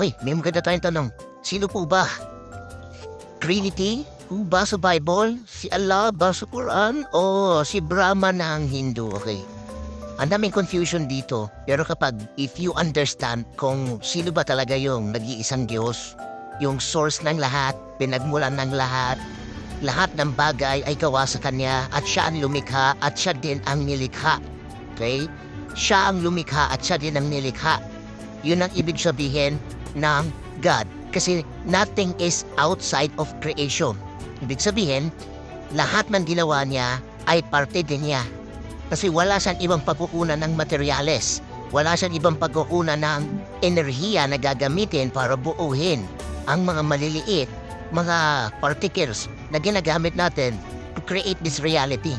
Okay, may maganda tayong tanong. Sino po ba? Trinity? Po ba sa Bible? Si Allah ba sa Quran? O si Brahma ng Hindu? Okay. Ang daming confusion dito. Pero if you understand kung sino ba talaga yung nag-iisang Diyos, yung source ng lahat, pinagmulan ng lahat ng bagay ay gawa sa Kanya at Siya ang lumikha at Siya din ang nilikha. Okay? Siya ang lumikha at Siya din ang nilikha. Yun ang ibig sabihin ng God. Kasi nothing is outside of creation. Ibig sabihin, lahat ng ginawa niya ay parte din niya. Kasi wala siyang ibang pagkukunan ng materyales. Wala siyang ibang pagkukunan ng enerhiya na gagamitin para buuhin ang mga maliliit, mga particles na ginagamit natin to create this reality.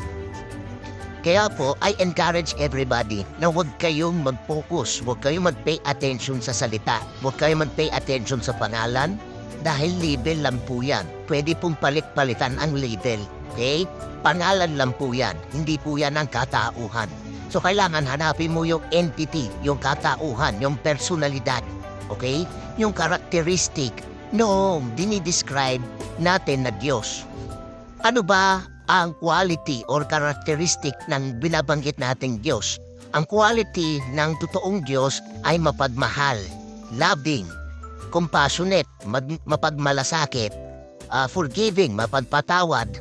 Kaya po, I encourage everybody na huwag kayong mag-focus, huwag kayong mag-pay attention sa salita, huwag kayong mag-pay attention sa pangalan, dahil label lang po yan. Pwede pong palit-palitan ang label, okay? Pangalan lang po yan, hindi po yan ang katauhan. So kailangan hanapin mo yung entity, yung katauhan, yung personalidad, okay? Yung characteristic noong dinidescribe natin na Diyos. Ano ba ang quality or characteristic ng binabanggit nating Diyos? Ang quality ng totoong Diyos ay mapagmahal, loving, compassionate, mapagmalasakit, forgiving, mapagpatawad.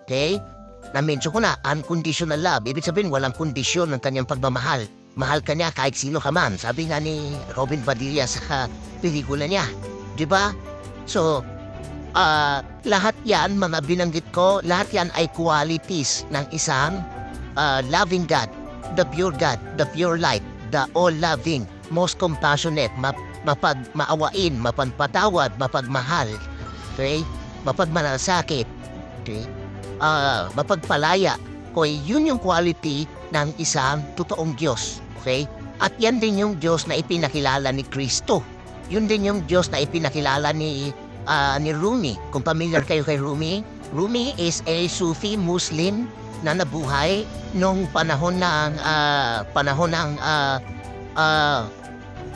Okay? Na-mention ko na, unconditional love. Ibig sabihin, walang kondisyon ng kanyang pagmamahal. Mahal ka niya kahit sino ka man. Sabi nga ni Robin Padilla sa pelikula niya. Diba? So, lahat yan, mga binanggit ko, lahat yan ay qualities ng isang loving God, the pure light, the all-loving, most compassionate, maawain, mapagpatawad, mapagmahal, okay? Mapagmalasakit, okay? Mapagpalaya. Okay? Yun yung quality ng isang totoong Diyos, okay? At yan din yung Diyos na ipinakilala ni Kristo. Yun din yung Diyos na ipinakilala ni Rumi. Kung familiar kayo kay Rumi, Rumi is a Sufi Muslim na nabuhay nung panahon ng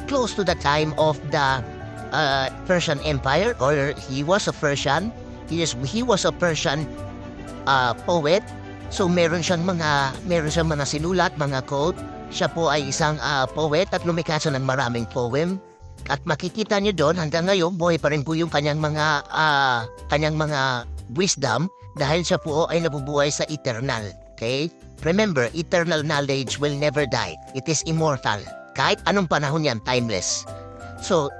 close to the time of the Persian Empire, or he was a Persian. He was a Persian poet. So meron siyang mga sinulat, mga quote. Siya po ay isang poet at lumikha siya ng maraming poem. At makikita niyo doon hanggang ngayon, buhay pa rin po yung kanyang mga wisdom dahil siya po ay nabubuhay sa eternal. Okay? Remember, eternal knowledge will never die. It is immortal. Kahit anong panahon yan, timeless. So,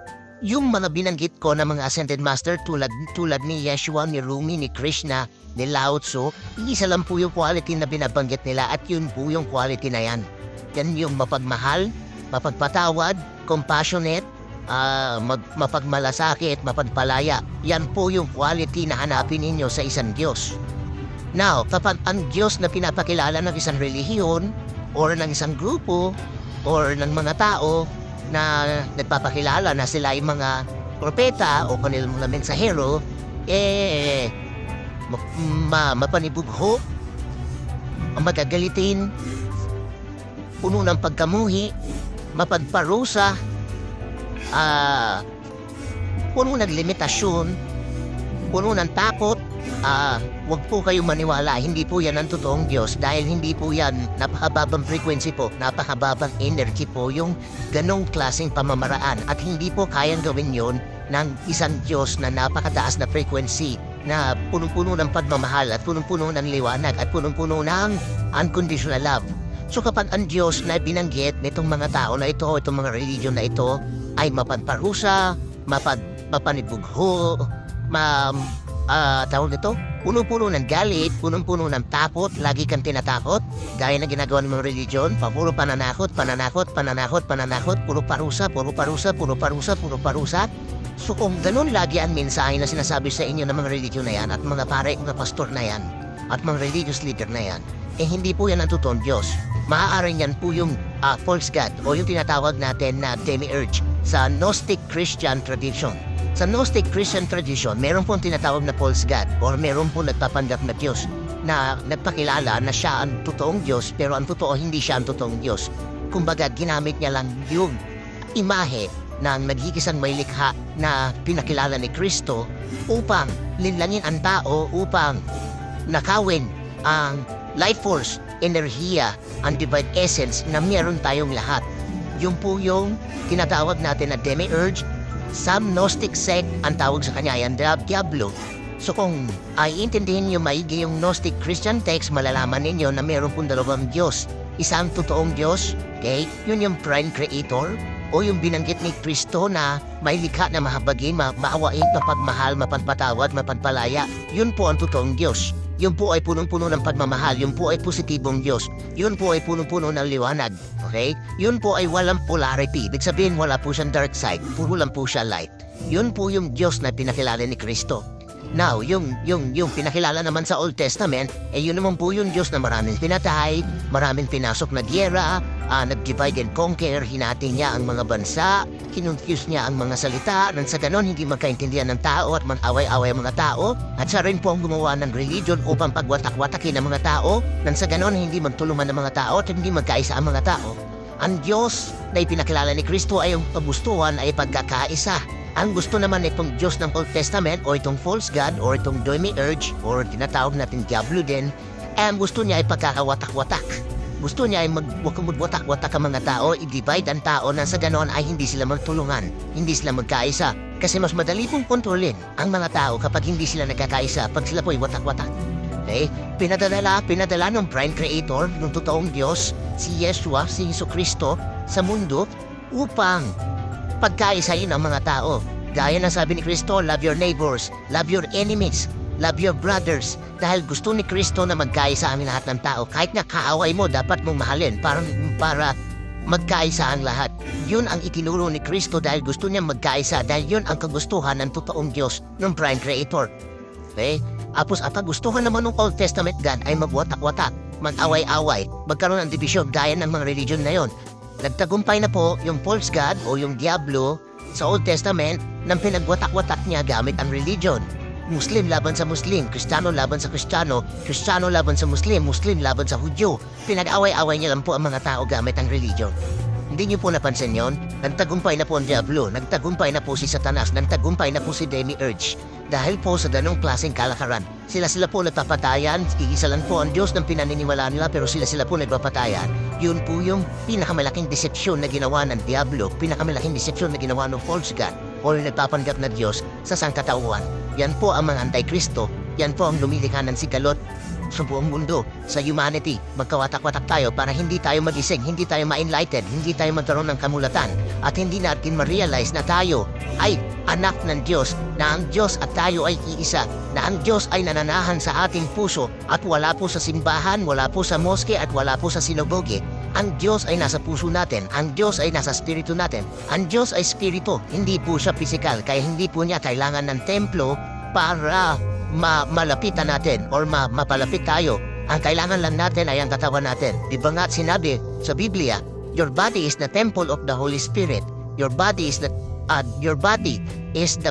yung mga binanggit ko na mga ascended master tulad ni Yeshua, ni Rumi, ni Krishna, ni Lao Tzu, isa lang po yung quality na binabanggit nila at yun po yung quality na yan. Yan yung mapagmahal, mapagpatawad, compassionate, mapagmalasakit, mapagpalaya. Yan po yung quality na hanapin ninyo sa isang Diyos. Now, kapag ang Diyos na pinapakilala ng isang relihiyon or ng isang grupo or ng mga tao na nagpapakilala na sila ay mga propeta o kanilang mga mensahero, mapanibugho, magagalitin, puno ng pagkamuhi, mapagparusa, puno ng limitasyon, puno ng takot. Huwag po kayong maniwala, hindi po yan ang totoong Diyos dahil hindi po yan napakababang frequency po, napakababang energy po yung ganong klaseng pamamaraan at hindi po kayang gawin yon ng isang Diyos na napakataas na frequency na punong-puno ng pagmamahal at punong-puno ng liwanag at punong-puno ng unconditional love. So kapag ang Diyos na binanggit nitong mga tao na ito, itong mga religion na ito ay mapagparusa, mapanibugho, tawag nito, puno-puno ng galit, puno-puno ng takot, lagi kang tinatakot, gaya na ginagawa ng mga religion, puro pananakot, puro parusa. So kung ganun lagi ang mensahe na sinasabi sa inyo ng mga religion na yan at mga pare, mga pastor na yan at mga religious leader na yan, hindi po yan ang totoong Diyos. Maaaring yan po yung false God o yung tinatawag natin na demiurge sa Gnostic Christian tradition. Sa Gnostic Christian tradition, meron pong tinatawag na false God or meron pong nagpapanggap na Diyos na nagpakilala na siya ang totoong Diyos pero ang totoo hindi siya ang totoong Diyos. Kumbaga, ginamit niya lang yung imahe ng naghigisang may likha na pinakilala ni Kristo upang linlangin ang tao, upang nakawin ang life force, enerhiya, ang divine essence na meron tayong lahat. Yung po yung tinatawag natin na demiurge. Some Gnostic sect ang tawag sa kanya ay ang Diablo. So kung ay intindihin nyo maigi yung Gnostic Christian text, malalaman ninyo na meron pong dalawang Diyos. Isang totoong Diyos, okay? Yun yung prime creator, o yung binanggit ni Kristo na may likha na mahabagin, maawain, mapagmahal, mapagpatawad, mapagpalaya. Yun po ang totoong Diyos. Yun po ay punong-puno ng pagmamahal. Yun po ay positibong Diyos. Yun po ay punong-puno ng liwanag. Okay? Yun po ay walang polarity. Ibig sabihin, wala po siyang dark side. Puro lang po siya light. Yun po yung Diyos na pinakilala ni Kristo. Now, yung pinakilala naman sa Old Testament, yun naman po yung Diyos na maraming pinatay, maraming pinasok na giyera, nag-divide and conquer, hinati niya ang mga bansa, kinonfuse niya ang mga salita, nang sa ganon hindi magkaintindihan ng tao at mag-away-away ang mga tao, at siya rin po ang gumawa ng religion upang pagwatak-watakin ang mga tao, nang sa ganon hindi magtulungan ng mga tao at hindi magkaisa ang mga tao. Ang Diyos na ipinakilala ni Kristo ay yung kagustuhan ay pagkakaisa. Ang gusto naman itong Diyos ng Old Testament o itong false god o itong demiurge o tinatawag natin Diablo din, ang gusto niya ay pagkakawatak-watak. Gusto niya ay magwatak-watak ang mga tao, i-divide ang tao na sa ganon ay hindi sila magtulungan, hindi sila magkaisa. Kasi mas madali pong kontrolin ang mga tao kapag hindi sila nagkakaisa, pag sila po'y watak-watak. Okay? Pinadala ng prime creator, ng totoong Diyos, si Yeshua, si Jesucristo, sa mundo upang pagkaisahin ang mga tao. Gaya na sabi ni Kristo, love your neighbors, love your enemies, love your brothers. Dahil gusto ni Kristo na magkaisa ang lahat ng tao. Kahit na kaaway mo, dapat mong mahalin para magkaisa ang lahat. Yun ang itinuro ni Kristo dahil gusto niya magkaisa. Dahil yun ang kagustuhan ng totoong Diyos, ng prime creator. Okay? Tapos ang kagustuhan naman ng Old Testament God ay magwatak-watak, mag-away-away, magkaroon ng division gaya ng mga religion na yon. Nagtagumpay na po yung false god o yung Diablo sa Old Testament nang pinagwatak-watak niya gamit ang religion. Muslim laban sa Muslim, Kristiyano laban sa Kristiyano, Kristiyano laban sa Muslim, Muslim laban sa Hudyo. Pinag-away-away niya lang po ang mga tao gamit ang religion. Hindi niyo po napansin yon? Nagtagumpay na po ang Diablo, nagtagumpay na po si Satanas, nagtagumpay na po si Demiurge. Dahil po sa ganong klaseng kalakaran. Sila po nagpapatayan, iisa lang po ang Diyos ng pinaniniwalaan nila pero sila po nagpapatayan. Yun po yung pinakamalaking decepsyon na ginawa ng Diablo, pinakamalaking decepsyon na ginawa ng false god o yung nagpapanggap na Diyos sa sangkatauhan. Yan po ang mga anti-Kristo, yan po ang lumilikha ng sigalot sa buong mundo, sa humanity. Magkawatak-watak tayo para hindi tayo magising, hindi tayo ma-enlightened, hindi tayo magkaroon ng kamulatan, at hindi natin ma-realize na tayo ay anak ng Diyos, na ang Diyos at tayo ay iisa, na ang Diyos ay nananahan sa ating puso at wala po sa simbahan, wala po sa moske at wala po sa sinagoge. Ang Diyos ay nasa puso natin, ang Diyos ay nasa spirito natin. Ang Diyos ay spirito, hindi po siya physical, kaya hindi po niya kailangan ng templo para malapitan natin or mapalapit tayo. Ang kailangan lang natin ay ang katawan natin. Di ba nga sinabi sa Biblia, your body is the temple of the Holy Spirit. Your body is the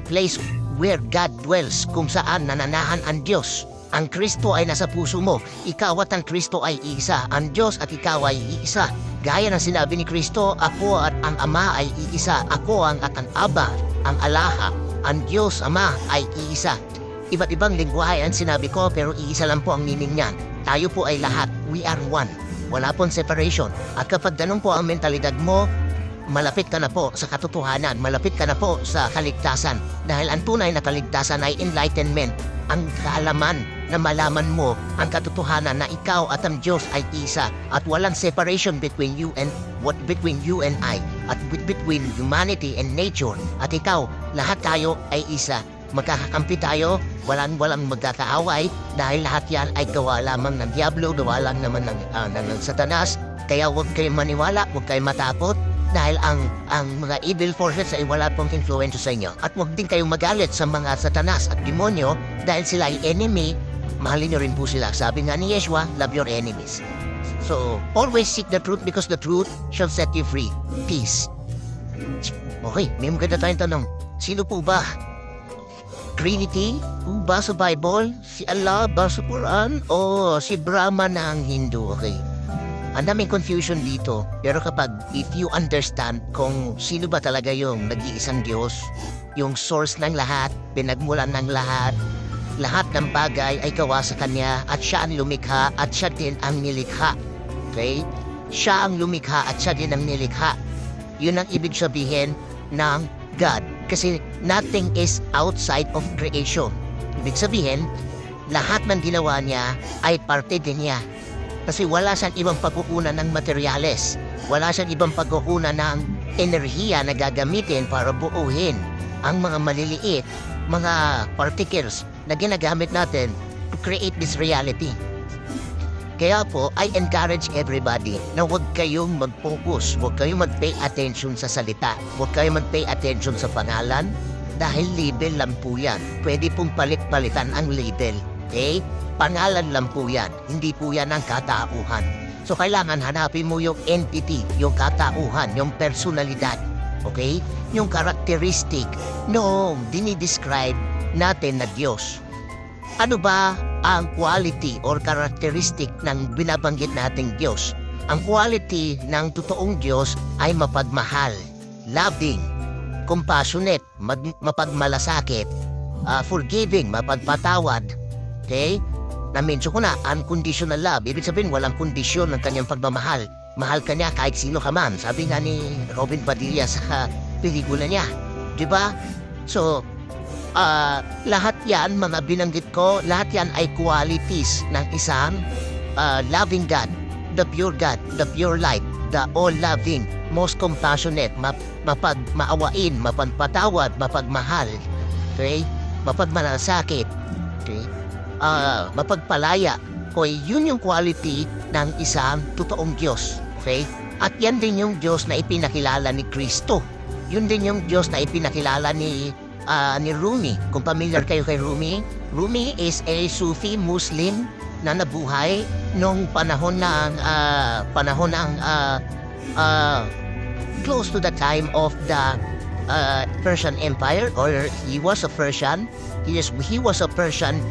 place where God dwells, kung saan nananahan ang Diyos. Ang Kristo ay nasa puso mo. Ikaw at ang Kristo ay iisa. Ang Diyos at ikaw ay iisa. Gaya ng sinabi ni Kristo, ako at ang Ama ay iisa. Ako ang at ang Aba, ang Alaha. Ang Diyos Ama ay iisa. Iba't ibang lingwahe ang sinabi ko pero iisa lang po ang meaning niyan. Tayo po ay lahat. We are one. Wala pong separation. At kapag ganun po ang mentalidad mo, malapit ka na po sa katotohanan. Malapit ka na po sa kaligtasan. Dahil ang tunay na kaligtasan ay enlightenment. Ang kaalaman na malaman mo ang katotohanan na ikaw at ang Diyos ay isa. At walang separation between you and I. At between humanity and nature. At ikaw, lahat tayo ay isa. Magkakakampi tayo, walang magkakaaway dahil lahat yan ay gawa lamang ng Diablo, gawa lang naman ng Satanas. Kaya huwag kayong maniwala, huwag kayong matakot dahil ang mga evil forces ay wala pong influence sa inyo. At huwag din kayong magalit sa mga Satanas at demonyo dahil sila ay enemy, mahalin nyo rin po sila. Sabi nga ni Yeshua, love your enemies. So, always seek the truth because the truth shall set you free. Peace. Okay, may maganda tayong tanong. Sino po ba? Trinity? Ba sa Bible? Si Allah ba sa Quran? O si Brahma na ang Hindu? Okay. Ang daming confusion dito. Pero if you understand kung sino ba talaga yung nag-iisang Diyos, yung source ng lahat, pinagmulan ng lahat ng bagay ay gawa sa Kanya at siya ang lumikha at siya din ang nilikha. Okay? Siya ang lumikha at siya din ang nilikha. Yun ang ibig sabihin ng God. Kasi nothing is outside of creation. Ibig sabihin, lahat ng ginawa niya ay parte din niya. Kasi wala siyang ibang pagkukunan ng materyales. Wala siyang ibang pagkukunan ng enerhiya na gagamitin para buuhin ang mga maliliit, mga particles na ginagamit natin to create this reality. Kaya po, I encourage everybody na huwag kayong mag-focus, huwag kayong mag-pay attention sa salita, huwag kayong mag-pay attention sa pangalan, dahil label lang po yan. Pwede pong palit-palitan ang label. Okay? Pangalan lang po yan, hindi po yan ang katauhan. So kailangan hanapin mo yung entity, yung katauhan, yung personalidad. Okay? Yung characteristic noong dinidescribe natin na Diyos. Ano ba ang quality or characteristic ng binabanggit nating Diyos? Ang quality ng totoong Diyos ay mapagmahal, loving, compassionate, mapagmalasakit, forgiving, mapagpatawad. Okay? Na-mention ko na, unconditional love. Ibig sabihin, walang kondisyon ng kanyang pagmamahal. Mahal ka niya kahit sino ka man. Sabi nga ni Robin Padilla sa pelikula niya. Diba? So, lahat yan, mga binanggit ko, lahat yan ay qualities ng isang loving God, the pure God, the pure light, the all-loving, most compassionate, maawain, mapagpatawad, mapagmahal, okay? Mapagmalasakit, okay? Mapagpalaya. Okay, yun yung quality ng isang totoong Diyos, okay? At yan din yung Diyos na ipinakilala ni Kristo. Yun din yung Diyos na ipinakilala ni Rumi. Kung familiar kayo kay Rumi, Rumi is a Sufi Muslim na nabuhay nung panahon ng close to the time of the Persian Empire, or he was a Persian. He was a Persian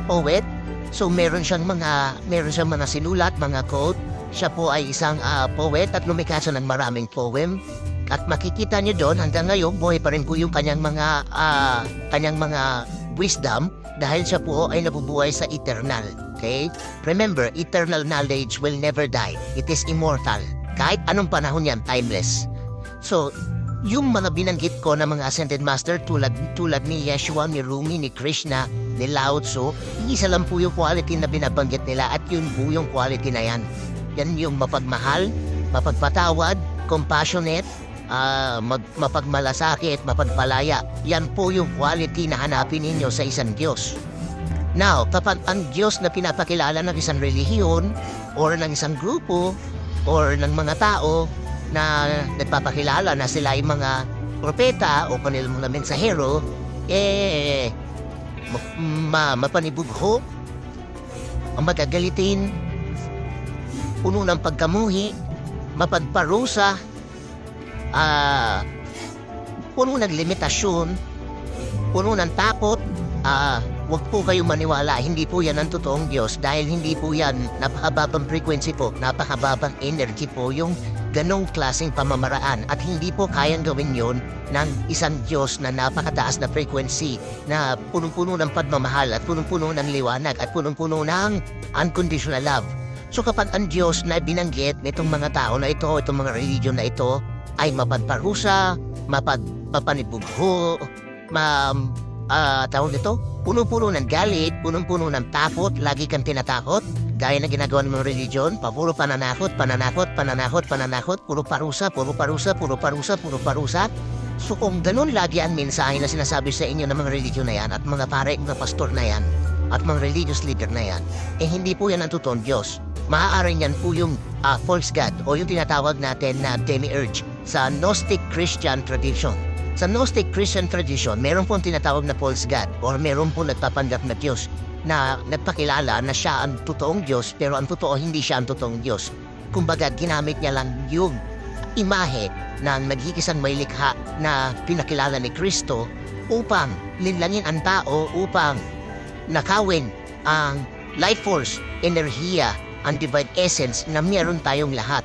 poet. So meron siyang mga sinulat, mga quote. Siya po ay isang poet at lumikha siya ng maraming poem. At makikita niyo doon hanggang ngayon buhay pa rin po yung kanyang mga wisdom dahil siya po ay nabubuhay sa eternal. Okay? Remember, eternal knowledge will never die. It is immortal. Kahit anong panahon yan, timeless. So, yung mga binanggit ko na mga ascended master tulad ni Yeshua, ni Rumi, ni Krishna, ni Lao Tzu, isa lang po yung quality na binabanggit nila at yun po yung quality na yan. Yan yung mapagmahal, mapagpatawad, compassionate, mapagmalasakit, mapagpalaya. Yan po yung quality na hanapin ninyo sa isang Diyos. Now, kapag ang Diyos na pinapakilala ng isang relihiyon or ng isang grupo or ng mga tao na nagpapakilala na sila ay mga propeta o kanilang mga mensahero, mapanibugho, magagalitin, puno ng pagkamuhi, mapagparusa, puno ng limitasyon, puno ng takot. Huwag po kayong maniwala, hindi po yan ang totoong Diyos dahil hindi po yan napakababang frequency po, napakababang energy po yung ganong klaseng pamamaraan at hindi po kayang gawin yon ng isang Diyos na napakataas na frequency na punong-puno ng pagmamahal at punong-puno ng liwanag at punong-puno ng unconditional love. So kapag ang Diyos na binanggit nitong mga tao na ito, itong mga religion na ito ay mapagparusa, mapanibugho, tawag nito, punong-puno ng galit, punong-puno ng takot, lagi kang tinatakot, gaya na ginagawa ng mga religion, puro pananakot, puro parusa. So kung ganun lagi ang mensahe na sinasabi sa inyo ng mga religion na yan, at mga pare, mga pastor na yan, at mga religious leader na yan, hindi po yan ang totoong Diyos. Maaaring yan po yung false God o yung tinatawag natin na demiurge sa Gnostic Christian tradition. Sa Gnostic Christian tradition, meron pong tinatawag na false God or meron pong nagpapanggap na Diyos na nagpakilala na siya ang totoong Diyos pero ang totoo hindi siya ang totoong Diyos. Kumbaga, ginamit niya lang yung imahe ng nagkikisang may likha na pinakilala ni Kristo upang linlangin ang tao, upang nakawin ang life force, enerhiya ang divine essence na meron tayong lahat.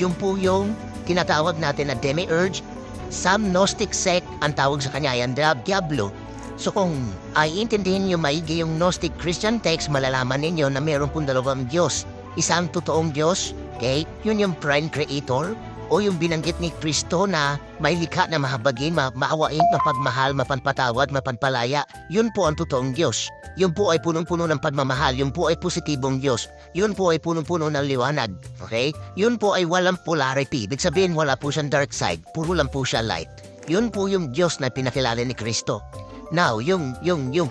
Yung po yung tinatawag natin na demiurge. Some Gnostic sect ang tawag sa kanya yan Diablo. So kung ay intindihin nyo maigi yung Gnostic Christian text, malalaman ninyo na meron pong dalawang Diyos. Isang totoong Diyos, okay? Yun yung prime creator, o yung binanggit ni Kristo na may likha na mahabagin, maawain, mapagmahal, mapanpatawad, mapanpalaya. Yun po ang totoong Diyos. Yun po ay punong-puno ng pagmamahal. Yun po ay positibong Diyos. Yun po ay punong-puno ng liwanag. Okay? Yun po ay walang polarity. Ibig sabihin, wala po siyang dark side. Puro lang po siya light. Yun po yung Diyos na pinakilala ni Kristo. Now, yung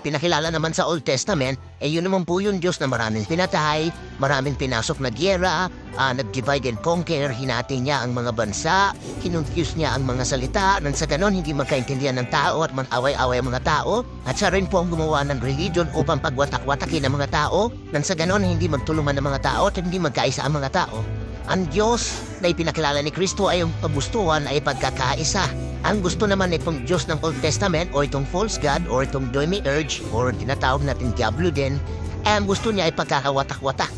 pinakilala naman sa Old Testament, yun naman po yung Diyos na maraming pinatay, maraming pinasok na gyera, nag-divide and conquer, hinati niya ang mga bansa, kinonfuse niya ang mga salita, nang sa ganon hindi magkaintindihan ng tao at mag-away-away ang mga tao, at siya rin po ang gumawa ng religion upang pagwatak-watakin ang mga tao, nang sa ganon hindi magtulungan ng mga tao at hindi magkaisa ang mga tao. Ang Diyos na ipinakilala ni Kristo ay yung kagustuhan ay pagkakaisa. Ang gusto naman itong Diyos ng Old Testament o itong false god o itong demiurge o tinatawag natin Diablo din, ang gusto niya ay pagkakawatak-watak.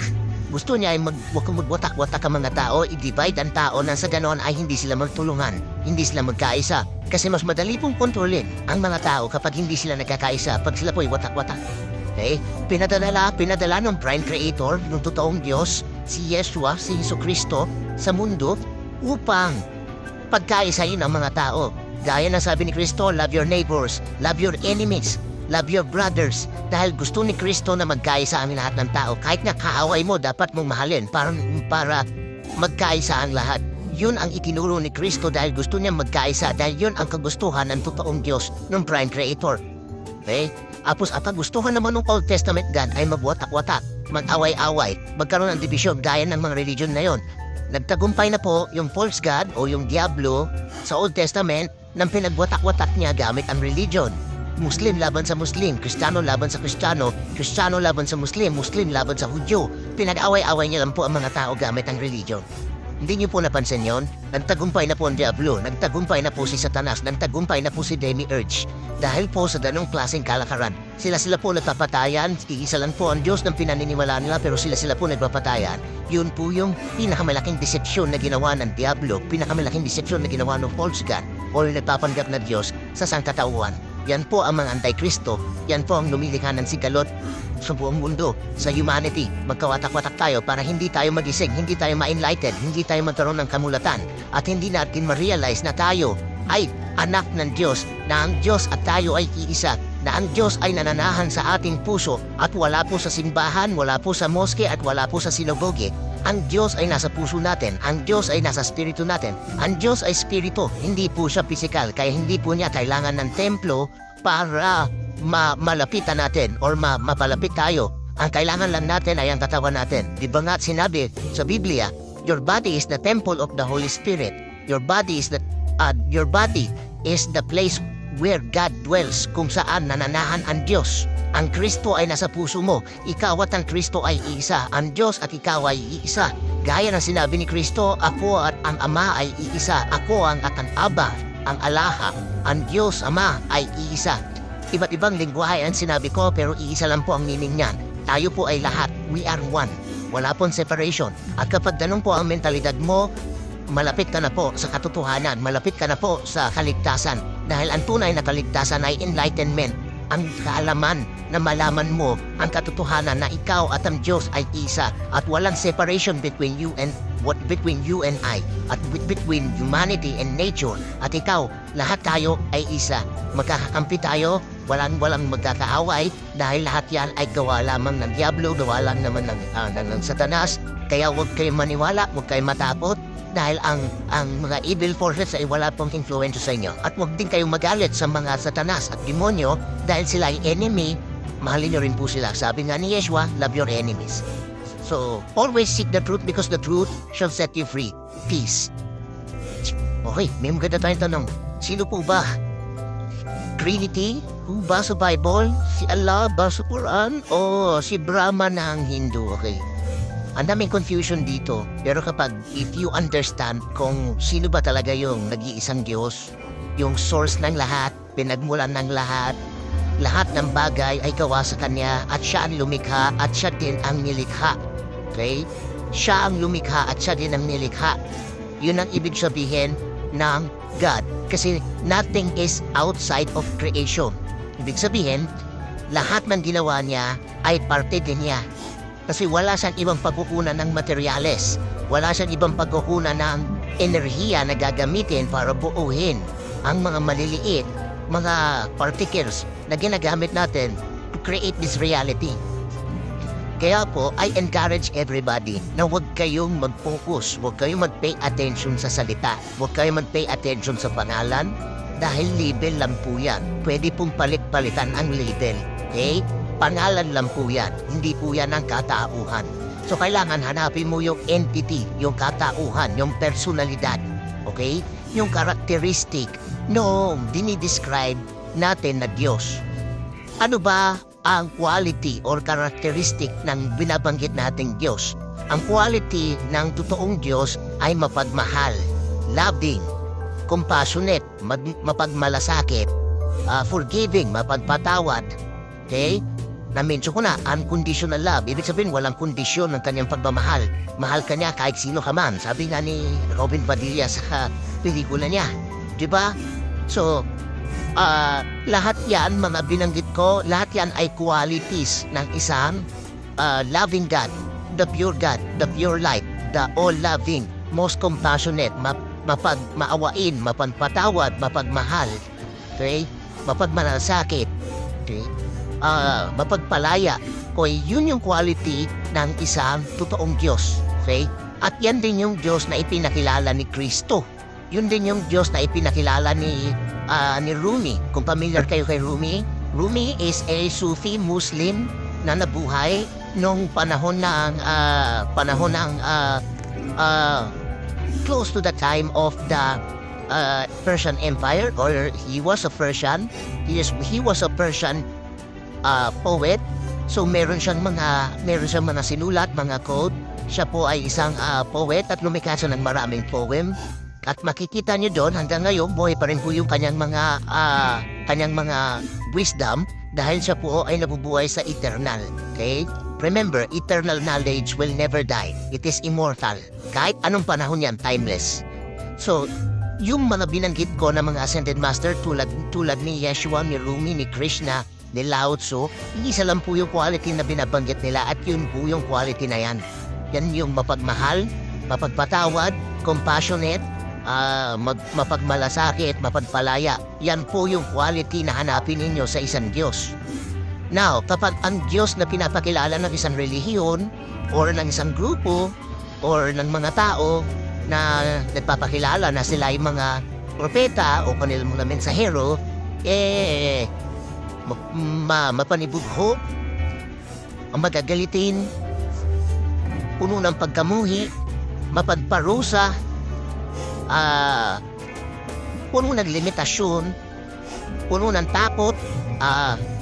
Gusto niya ay magwatak-watak ang mga tao, i-divide ang tao nang sa ganon ay hindi sila magtulungan, hindi sila magkaisa. Kasi mas madali pong kontrolin ang mga tao kapag hindi sila nagkakaisa, pag sila po ay watak-watak. Okay? Pinadala ng prime creator, ng totoong Diyos, si Yeshua, si Jesucristo, sa mundo upang pagkaisayin ang mga tao. Gaya na sabi ni Kristo, love your neighbors, love your enemies, love your brothers. Dahil gusto ni Kristo na magkaisa ang lahat ng tao. Kahit na kaaway mo, dapat mong mahalin para magkaisa ang lahat. Yun ang itinuro ni Kristo dahil gusto niya magkaisa, dahil yun ang kagustuhan ng totoong Diyos, ng prime creator. Okay? Apos ang kagustuhan naman ng Old Testament God ay magwatak-watak, mag-away-away, magkaroon ng division gaya ng mga religion na yon. Nagtagumpay na po yung false god o yung Diablo sa Old Testament nang pinagwatak-watak niya gamit ang religion. Muslim laban sa Muslim, Kristiyano laban sa Kristiyano, Kristiyano laban sa Muslim, Muslim laban sa Hudyo. Pinag-away-away niya lang po ang mga tao gamit ang religion. Hindi niyo po napansin yon? Nagtagumpay na po ang Diablo, nagtagumpay na po si Satanas, nagtagumpay na po si Demiurge. Dahil po sa ganong klaseng kalakaran, sila po nagpapatayan, iisa lang po ang Diyos ng pinaniniwala nila pero sila po nagpapatayan. Yun po yung pinakamalaking decepsyon na ginawa ng Diablo, pinakamalaking decepsyon na ginawa ng false god o yung nagpapanggap na Diyos sa sangkatauhan. Yan po ang mga antikristo, yan po ang lumilikha ng sigalot sa buong mundo, sa humanity. Magkawatak-watak tayo para hindi tayo magising, hindi tayo ma-enlighten, hindi tayo magkaroon ng kamulatan, at hindi natin ma-realize na tayo ay anak ng Diyos, na ang Diyos at tayo ay iisa, na ang Diyos ay nananahan sa ating puso at wala po sa simbahan, wala po sa moske at wala po sa sinagoge. Ang Diyos ay nasa puso natin, ang Diyos ay nasa spirito natin. Ang Diyos ay spirito, hindi po siya physical, kaya hindi po niya kailangan ng templo para malapitan natin or mapalapit tayo. Ang kailangan lang natin ay ang katawan natin. Di ba nga sinabi sa Biblia, your body is the temple of the Holy Spirit. Your body is the place where God dwells, kung saan nananahan ang Diyos. Ang Kristo ay nasa puso mo. Ikaw at ang Kristo ay iisa. Ang Diyos at ikaw ay iisa. Gaya ng sinabi ni Kristo, ako at ang Ama ay iisa. Ako at ang Aba, ang Alaha, ang Diyos Ama ay iisa. Iba't ibang lingwahe ang sinabi ko pero iisa lang po ang meaning niyan. Tayo po ay lahat. We are one. Wala pong separation. At kapag ganun po ang mentalidad mo, malapit ka na po sa katotohanan, malapit ka na po sa kaligtasan. Dahil ang tunay na kaligtasan ay enlightenment. Ang kaalaman na malaman mo ang katotohanan na ikaw at ang Diyos ay isa at walang separation between you and I at between humanity and nature. At ikaw, lahat tayo ay isa. Magkakakampi tayo, walang magkakaaway dahil lahat yan ay gawa lamang ng Diablo, gawa lang naman ng Satanas. Kaya huwag kayong maniwala, huwag kayong matakot dahil ang mga evil forces ay wala pong influence sa inyo. At huwag din kayong magalit sa mga Satanas at demonyo dahil sila ay enemy. Mahalin nyo rin po sila. Sabi nga ni Yeshua, love your enemies. So, always seek the truth because the truth shall set you free. Peace. Okay, may maganda tayong tanong. Sino po ba? Trinity? Who ba sa Bible? Si Allah ba sa Quran? O si Brahma ng Hindu? Okay. Ang daming confusion dito. Pero if you understand kung sino ba talaga yung nag-iisang Diyos, yung source ng lahat, pinagmulan ng lahat ng bagay ay gawa sa Kanya at siya ang lumikha at siya din ang nilikha. Okay? Siya ang lumikha at siya din ang nilikha. Yun ang ibig sabihin ng God. Kasi nothing is outside of creation. Ibig sabihin, lahat ng ginawa niya ay parte din niya. Kasi wala siyang ibang pagkukunan ng materyales. Wala siyang ibang pagkukunan ng enerhiya na gagamitin para buuhin ang mga maliliit, mga particles na ginagamit natin to create this reality. Kaya po, I encourage everybody na huwag kayong mag-focus, huwag kayong mag-pay attention sa salita, huwag kayong mag-pay attention sa pangalan, dahil label lang po yan. Pwede pong palit-palitan ang label. Okay? Pangalan lang po yan, hindi po yan ang katauhan. So kailangan hanapin mo yung entity, yung katauhan, yung personalidad. Okay? Yung characteristic noong dinidescribe natin na Diyos. Ano ba ang quality or characteristic ng binabanggit nating Diyos? Ang quality ng totoong Diyos ay mapagmahal, loving, compassionate, mapagmalasakit, forgiving, mapagpatawad. Okay? Na-mention ko na, unconditional love. Ibig sabihin, walang kondisyon ng kanyang pagmamahal. Mahal ka niya kahit sino ka man. Sabi nga ni Robin Padilla sa pelikula niya. Diba? So, lahat yan, mga binanggit ko, lahat yan ay qualities ng isang loving God, the pure God, the pure light, the all-loving, most compassionate, maawain, mapagpatawad, mapagmahal, okay? Mapagmalasakit, okay? Mapagpalaya. Okay, yun yung quality ng isang totoong Diyos. Okay? At yan din yung Diyos na ipinakilala ni Kristo. Yun din yung Diyos na ipinakilala ni Rumi. Kung familiar kayo kay Rumi, Rumi is a Sufi Muslim na nabuhay nung panahon ng close to the time of the Persian Empire, or he was a Persian. He was a Persian poet. So meron siyang mga sinulat, mga quote. Siya po ay isang poet at lumikha siya ng maraming poem. At makikita niyo doon hanggang ngayon buhay pa rin po yung kanyang mga wisdom, dahil siya po ay nabubuhay sa eternal. Okay? Remember, eternal knowledge will never die. It is immortal. Kahit anong panahon yan, timeless. So, yung mga binanggit ko na mga ascended master tulad ni Yeshua, ni Rumi, ni Krishna, ni Lao Tzu, isa lang po yung quality na binabanggit nila, at yun po yung quality na yan. Yan yung mapagmahal, mapagpatawad, compassionate, mapagmalasakit, mapagpalaya. Yan po yung quality na hanapin ninyo sa isang Diyos. Now, kapag ang Diyos na pinapakilala ng isang relihiyon or ng isang grupo or ng mga tao na nagpapakilala na sila ay mga propeta o kanilang mga mensahero, mapanibugho, magagalitin, puno ng pagkamuhi, mapagparusa, puno ng limitasyon, puno ng takot.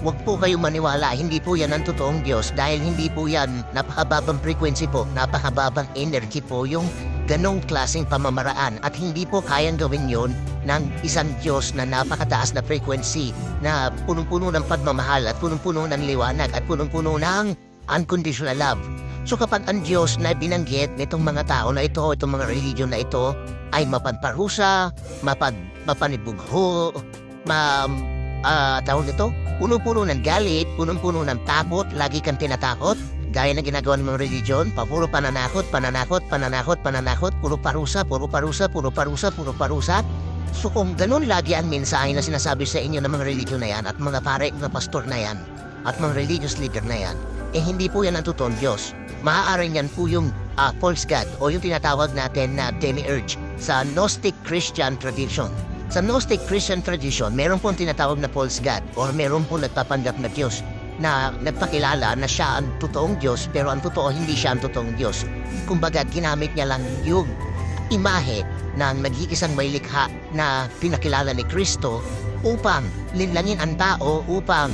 Huwag po kayo maniwala, hindi po yan ang totoong Diyos, dahil hindi po yan, napakababang frequency po, napakababang energy po yung ganong klaseng pamamaraan, at hindi po kayang gawin yon ng isang Diyos na napakataas na frequency, na punong-puno ng pagmamahal at punong-puno ng liwanag at punong-puno ng unconditional love. So kapag ang Diyos na binanggit nitong mga tao na ito, itong mga religion na ito, ay mapagparusa, mapanibugho, tawag nito, punong-puno ng galit, punong-puno ng takot, lagi kang tinatakot, gaya na ginagawa ng mga religion, puro pananakot, puro parusa. So kung ganun lagi ang mensahe na sinasabi sa inyo ng mga religion na yan, at mga pare, mga pastor na yan, at mga religious leader na yan, hindi po yan ang totoong Diyos. Maaaring yan po yung false God, o yung tinatawag natin na demiurge sa Gnostic Christian tradition. Sa Gnostic Christian tradition, meron pong tinatawag na false God, or meron pong nagpapanggap na Diyos na nagpakilala na siya ang totoong Diyos, pero ang totoo hindi siya ang totoong Diyos. Kumbaga, ginamit niya lang yung imahe ng nag-iisang may likha na pinakilala ni Kristo upang linlangin ang tao, upang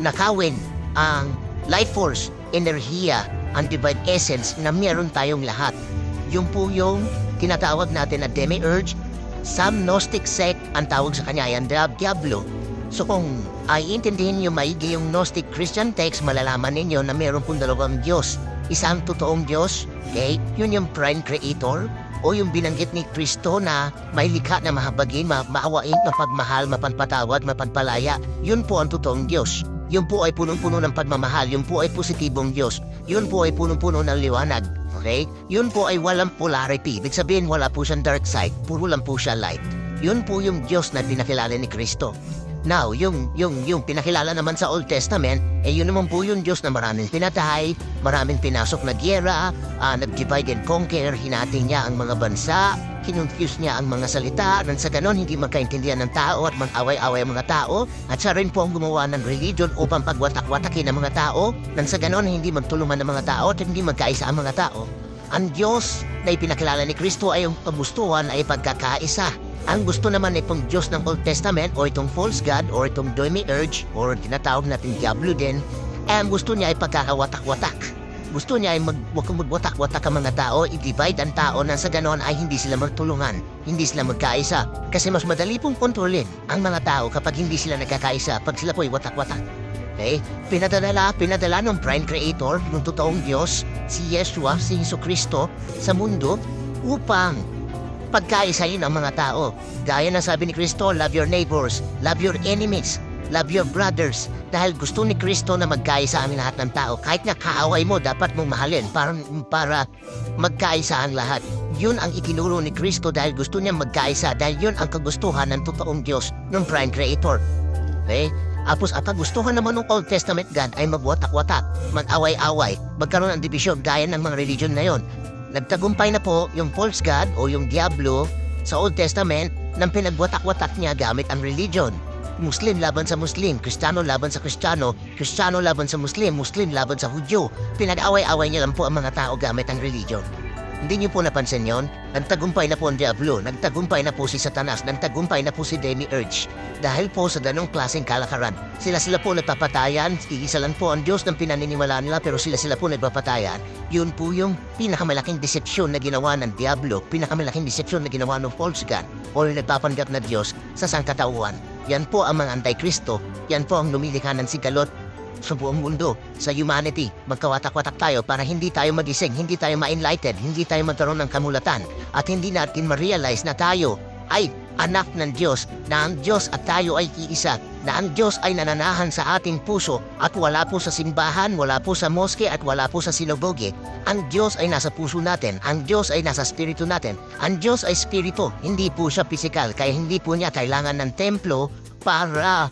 nakawin ang life force, enerhiya, ang divine essence na meron tayong lahat. Yung po yung tinatawag natin na demiurge. Some Gnostic sect ang tawag sa kanya yan, Diablo. So kung ay intindihin nyo maigi yung Gnostic Christian text, malalaman ninyo na meron pong dalawang Diyos. isang totoong Diyos, okay? Yun yung prime creator, o yung binanggit ni Kristo na may likha na mahabagin, maawain, mapagmahal, mapanpatawad, mapanpalaya. Yun po ang totoong Diyos. Yun po ay punong-puno ng pagmamahal. Yun po ay positibong Diyos. Yun po ay punong-puno ng liwanag. Okay? Yun po ay walang polarity. Ibig sabihin, wala po siyang dark side. Puro lang po siya light. Yun po yung Diyos na pinakilala ni Kristo. Now, yung pinakilala naman sa Old Testament, yun naman po yung Diyos na maraming pinatay, maraming pinasok na gyera, nag-divide and conquer, hinati niya ang mga bansa, kinonfuse niya ang mga salita, nang sa ganon hindi magkaintindihan ng tao at mag-away-away ang mga tao, at siya rin po ang gumawa ng religion upang pagwatak-watakin ang mga tao, nang sa ganon hindi magtulungan ng mga tao at hindi magkaisa ang mga tao. Ang Diyos na ipinakilala ni Kristo ay ang kagustuhan ay pagkakaisa. Ang gusto naman itong Diyos ng Old Testament o itong false God o itong demiurge o tinatawag natin Diablo din, ang gusto niya ay pagkakawatak-watak. Gusto niya ay magwatak-watak ang mga tao, i-divide ang tao na sa ganon ay hindi sila magtulungan, hindi sila magkaisa. Kasi mas madali pong kontrolin ang mga tao kapag hindi sila nagkakaisa, pag sila po ay watak-watak. Okay? Pinadala ng prime creator, ng totoong Diyos, si Yeshua, si Jesucristo sa mundo upang pagkaisahin ang mga tao. Gaya na sabi ni Kristo, love your neighbors, love your enemies, love your brothers. Dahil gusto ni Kristo na magkaisa ang lahat ng tao. Kahit nga kaaway mo, dapat mong mahalin para magkaisa ang lahat. Yun ang itinuro ni Kristo dahil gusto niya magkaisa. Dahil yun ang kagustuhan ng totoong Diyos, ng prime creator. Okay? Tapos at kagustuhan naman ng Old Testament God ay magwatak-watak, mag-away-away, magkaroon ng division gaya ng mga religion na yon. Nagtagumpay na po yung false God o yung Diablo sa Old Testament nang pinagwatak-watak niya gamit ang religion. Muslim laban sa Muslim, Kristiyano laban sa Kristiyano, Kristiyano laban sa Muslim, Muslim laban sa Hudyo. Pinag-away-away niya lang po ang mga tao gamit ang religion. Hindi niyo po napansin yon? Nagtagumpay na po ang Diablo, nagtagumpay na po si Satanas, nagtagumpay na po si Demiurge. Dahil po sa ganong klaseng kalakaran. Sila po nagpapatayan, iisa lang po ang Diyos ng pinaniniwalaan nila pero sila po nagpapatayan. Yun po yung pinakamalaking decepsyon na ginawa ng Diablo, pinakamalaking decepsyon na ginawa ng false God o yung nagpapanggap na Diyos sa sangkatauhan. Yan po ang mga anti-Kristo, yan po ang lumilikha ng sigalot sa buong mundo, sa humanity. Magkawatak-watak tayo para hindi tayo magising, hindi tayo ma-enlightened, hindi tayo magkaroon ng kamulatan, at hindi natin ma-realize na tayo ay anak ng Diyos, na ang Diyos at tayo ay iisa, na ang Diyos ay nananahan sa ating puso at wala po sa simbahan, wala po sa moske at wala po sa sinagoge. Ang Diyos ay nasa puso natin, ang Diyos ay nasa spirito natin. Ang Diyos ay spirito, hindi po siya physical, kaya hindi po niya kailangan ng templo para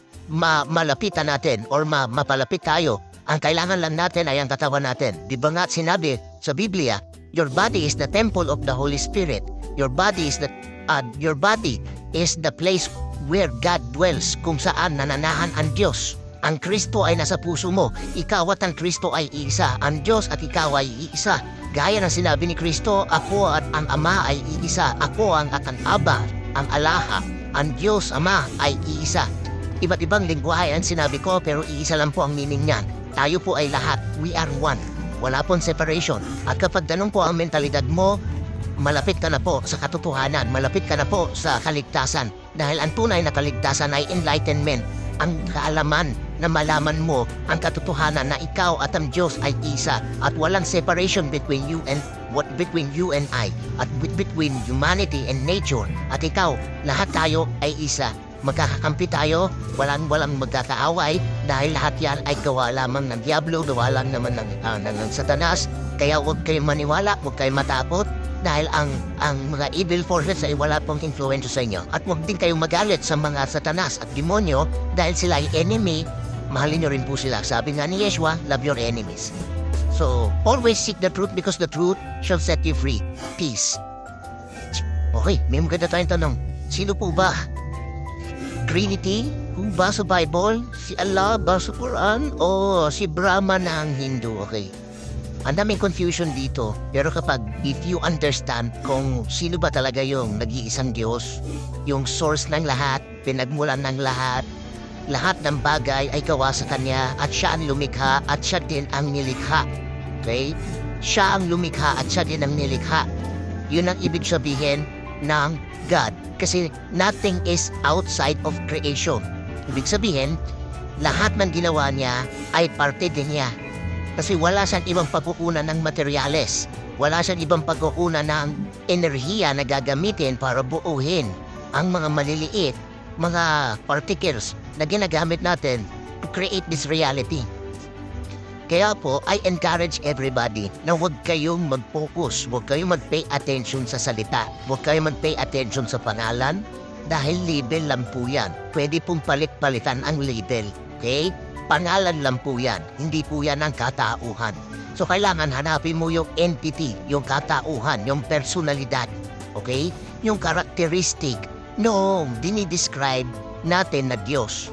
malapitan natin or mapalapit tayo. Ang kailangan lang natin ay ang katawan natin. Di ba nga sinabi sa Biblia, your body is the temple of the Holy Spirit. Your body is the place where God dwells, kung saan nananahan ang Diyos. Ang Kristo ay nasa puso mo. Ikaw at ang Kristo ay iisa. Ang Diyos at ikaw ay iisa. Gaya ng sinabi ni Kristo, ako at ang Ama ay iisa. Ako ang Aba, ang Alaha. Ang Diyos Ama ay iisa. Iba't ibang lingwahe ang sinabi ko pero iisa lang po ang meaning niyan. Tayo po ay lahat. We are one. Wala pong separation. At kapag ganun po ang mentalidad mo, malapit ka na po sa katotohanan. Malapit ka na po sa kaligtasan. Dahil ang tunay na kaligtasan ay enlightenment. Ang kaalaman na malaman mo ang katotohanan na ikaw at ang Diyos ay isa. At walang separation between you and I. At between humanity and nature. At ikaw, lahat tayo ay isa. Magkakakampi tayo, walang magkakaaway dahil lahat yan ay gawa lamang ng Diablo, gawa lang naman ng Satanas. Kaya huwag kayong maniwala, huwag kayong matakot dahil ang mga evil forces ay wala pong influensya sa inyo. At huwag din kayong magalit sa mga Satanas at demonyo dahil sila ay enemy, mahalin nyo rin po sila. Sabi nga ni Yeshua, love your enemies. So, always seek the truth because the truth shall set you free. Peace. Okay, may maganda tayong tanong. Sino po ba? Trinity? Kung ba sa Bible? Si Allah ba sa Quran? O si Brahma na ang Hindu? Okay. Ang daming confusion dito. Pero if you understand kung sino ba talaga yung nag-iisang Diyos, yung source ng lahat, pinagmulan ng lahat ng bagay ay gawa sa Kanya at siya ang lumikha at siya din ang nilikha. Okay? Siya ang lumikha at siya din ang nilikha. Yun ang ibig sabihin ng God. Kasi nothing is outside of creation. Ibig sabihin, lahat ng ginawa niya ay parte din niya. Kasi wala siyang ibang pagkukunan ng materyales. Wala siyang ibang pagkukunan ng enerhiya na gagamitin para buuhin ang mga maliliit, mga particles na ginagamit natin to create this reality. Kaya po, I encourage everybody na huwag kayong mag-focus, huwag kayong mag-pay attention sa salita, huwag kayong mag-pay attention sa pangalan, dahil label lang po yan. Pwede pong palit-palitan ang label, okay? Pangalan lang po yan, hindi po yan ang katauhan. So kailangan hanapin mo yung entity, yung katauhan, yung personalidad, okay? Yung characteristic noong dinidescribe natin na Diyos.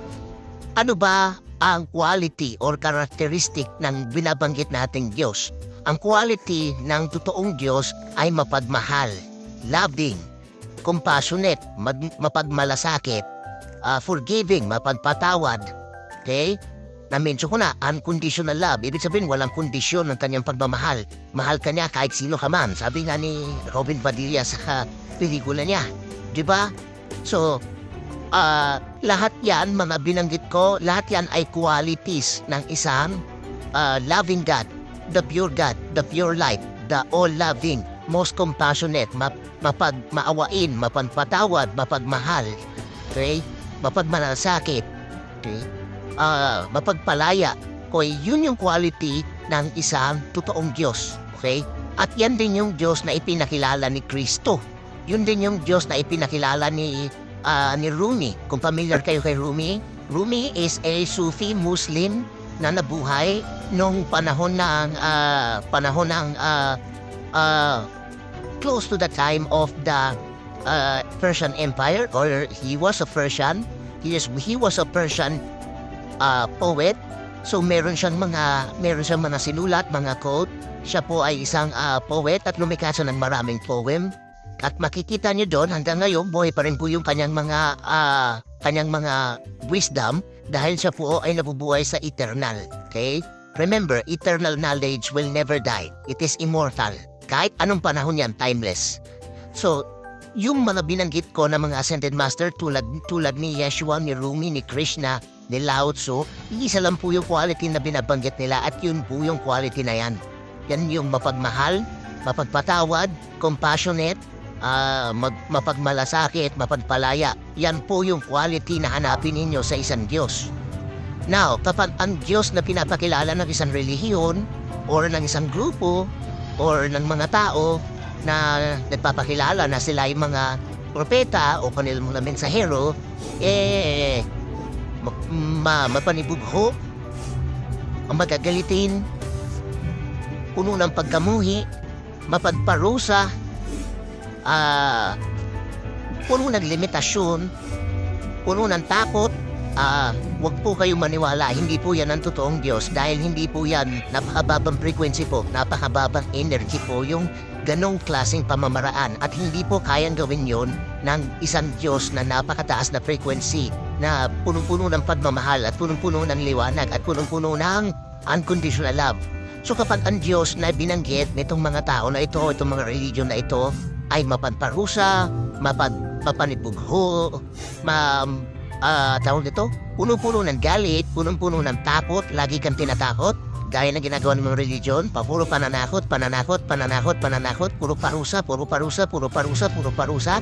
Ano ba ang quality or characteristic ng binabanggit nating Diyos? Ang quality ng totoong Diyos ay mapagmahal, loving, compassionate, mapagmalasakit, forgiving, mapagpatawad, okay? Na-mention ko na, unconditional love. Ibig sabihin, walang kondisyon ng kanyang pagmamahal. Mahal ka niya kahit sino ka man. Sabi nga ni Robin Padilla sa pelikula niya. Diba? So, lahat yan, mga binanggit ko, lahat yan ay qualities ng isang loving God, the pure light, the all-loving, most compassionate, maawain, mapagpatawad, mapagmahal, okay? Mapagmalasakit, okay? Mapagpalaya. Okay, yun yung quality ng isang totoong Diyos. Okay? At yan din yung Diyos na ipinakilala ni Kristo. Yun din yung Diyos na ipinakilala ni Rumi. Kung familiar kayo kay Rumi, Rumi is a Sufi Muslim na nabuhay nung panahon ng close to the time of the Persian Empire, or he was a Persian. He was a Persian poet. So meron siyang mga sinulat, mga quote. Siya po ay isang poet at lumikha siya ng maraming poem. At makikita niyo doon hanggang ngayon buhay pa rin po yung kanyang mga wisdom dahil siya po ay nabubuhay sa eternal. Okay? Remember, eternal knowledge will never die. It is immortal. Kahit anong panahon yan, timeless. So, yung mga binanggit ko na mga ascended master tulad ni Yeshua, ni Rumi, ni Krishna, ni Lao Tzu, isa lang po yung quality na binabanggit nila at yun po yung quality na yan. Yan yung mapagmahal, mapagpatawad, compassionate, mapagmalasakit, mapagpalaya. Yan po yung quality na hanapin ninyo sa isang Diyos. Now, kapag ang Diyos na pinapakilala ng isang relihiyon or ng isang grupo or ng mga tao na nagpapakilala na sila ay mga propeta o kanilang mga mensahero, mapanibugho, ang magagalitin, puno ng pagkamuhi, mapagparusa, puno ng limitasyon, puno ng takot. Huwag po kayong maniwala, hindi po yan ang totoong Diyos dahil hindi po yan napakababang frequency po, napakababang energy po yung ganong klaseng pamamaraan at hindi po kayang gawin yon ng isang Diyos na napakataas na frequency na punong-puno ng pagmamahal at punong-puno ng liwanag at punong-puno ng unconditional love. So kapag ang Diyos na binanggit nitong mga tao na ito, itong mga religion na ito ay mapagparusa, mapanibugho, tawag nito, puno-puno ng galit, puno-puno ng takot, lagi kang tinatakot, gaya na ginagawa ng mga religion, puro pananakot, puro parusa.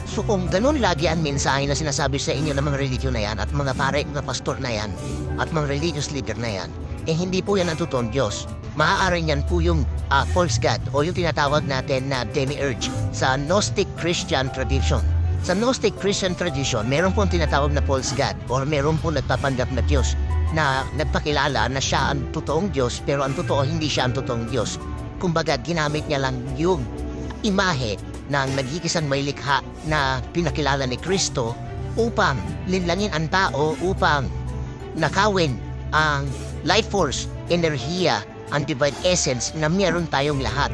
So kung ganun lagi ang mensahe na sinasabi sa inyo ng mga religion na yan at mga pare, mga pastor na yan at mga religious leader na yan, hindi po yan ang totoong Diyos. Maaari yan po yung false God o yung tinatawag natin na demiurge sa Gnostic Christian tradition. Sa Gnostic Christian tradition, meron pong tinatawag na false God or meron pong nagpapanggap na Diyos na nagpakilala na siya ang totoong Diyos pero ang totoo hindi siya ang totoong Diyos. Kumbaga, ginamit niya lang yung imahe ng nag-iisang may likha na pinakilala ni Kristo upang linlangin ang tao, upang nakawin ang life force, enerhiya, ang divine essence na meron tayong lahat.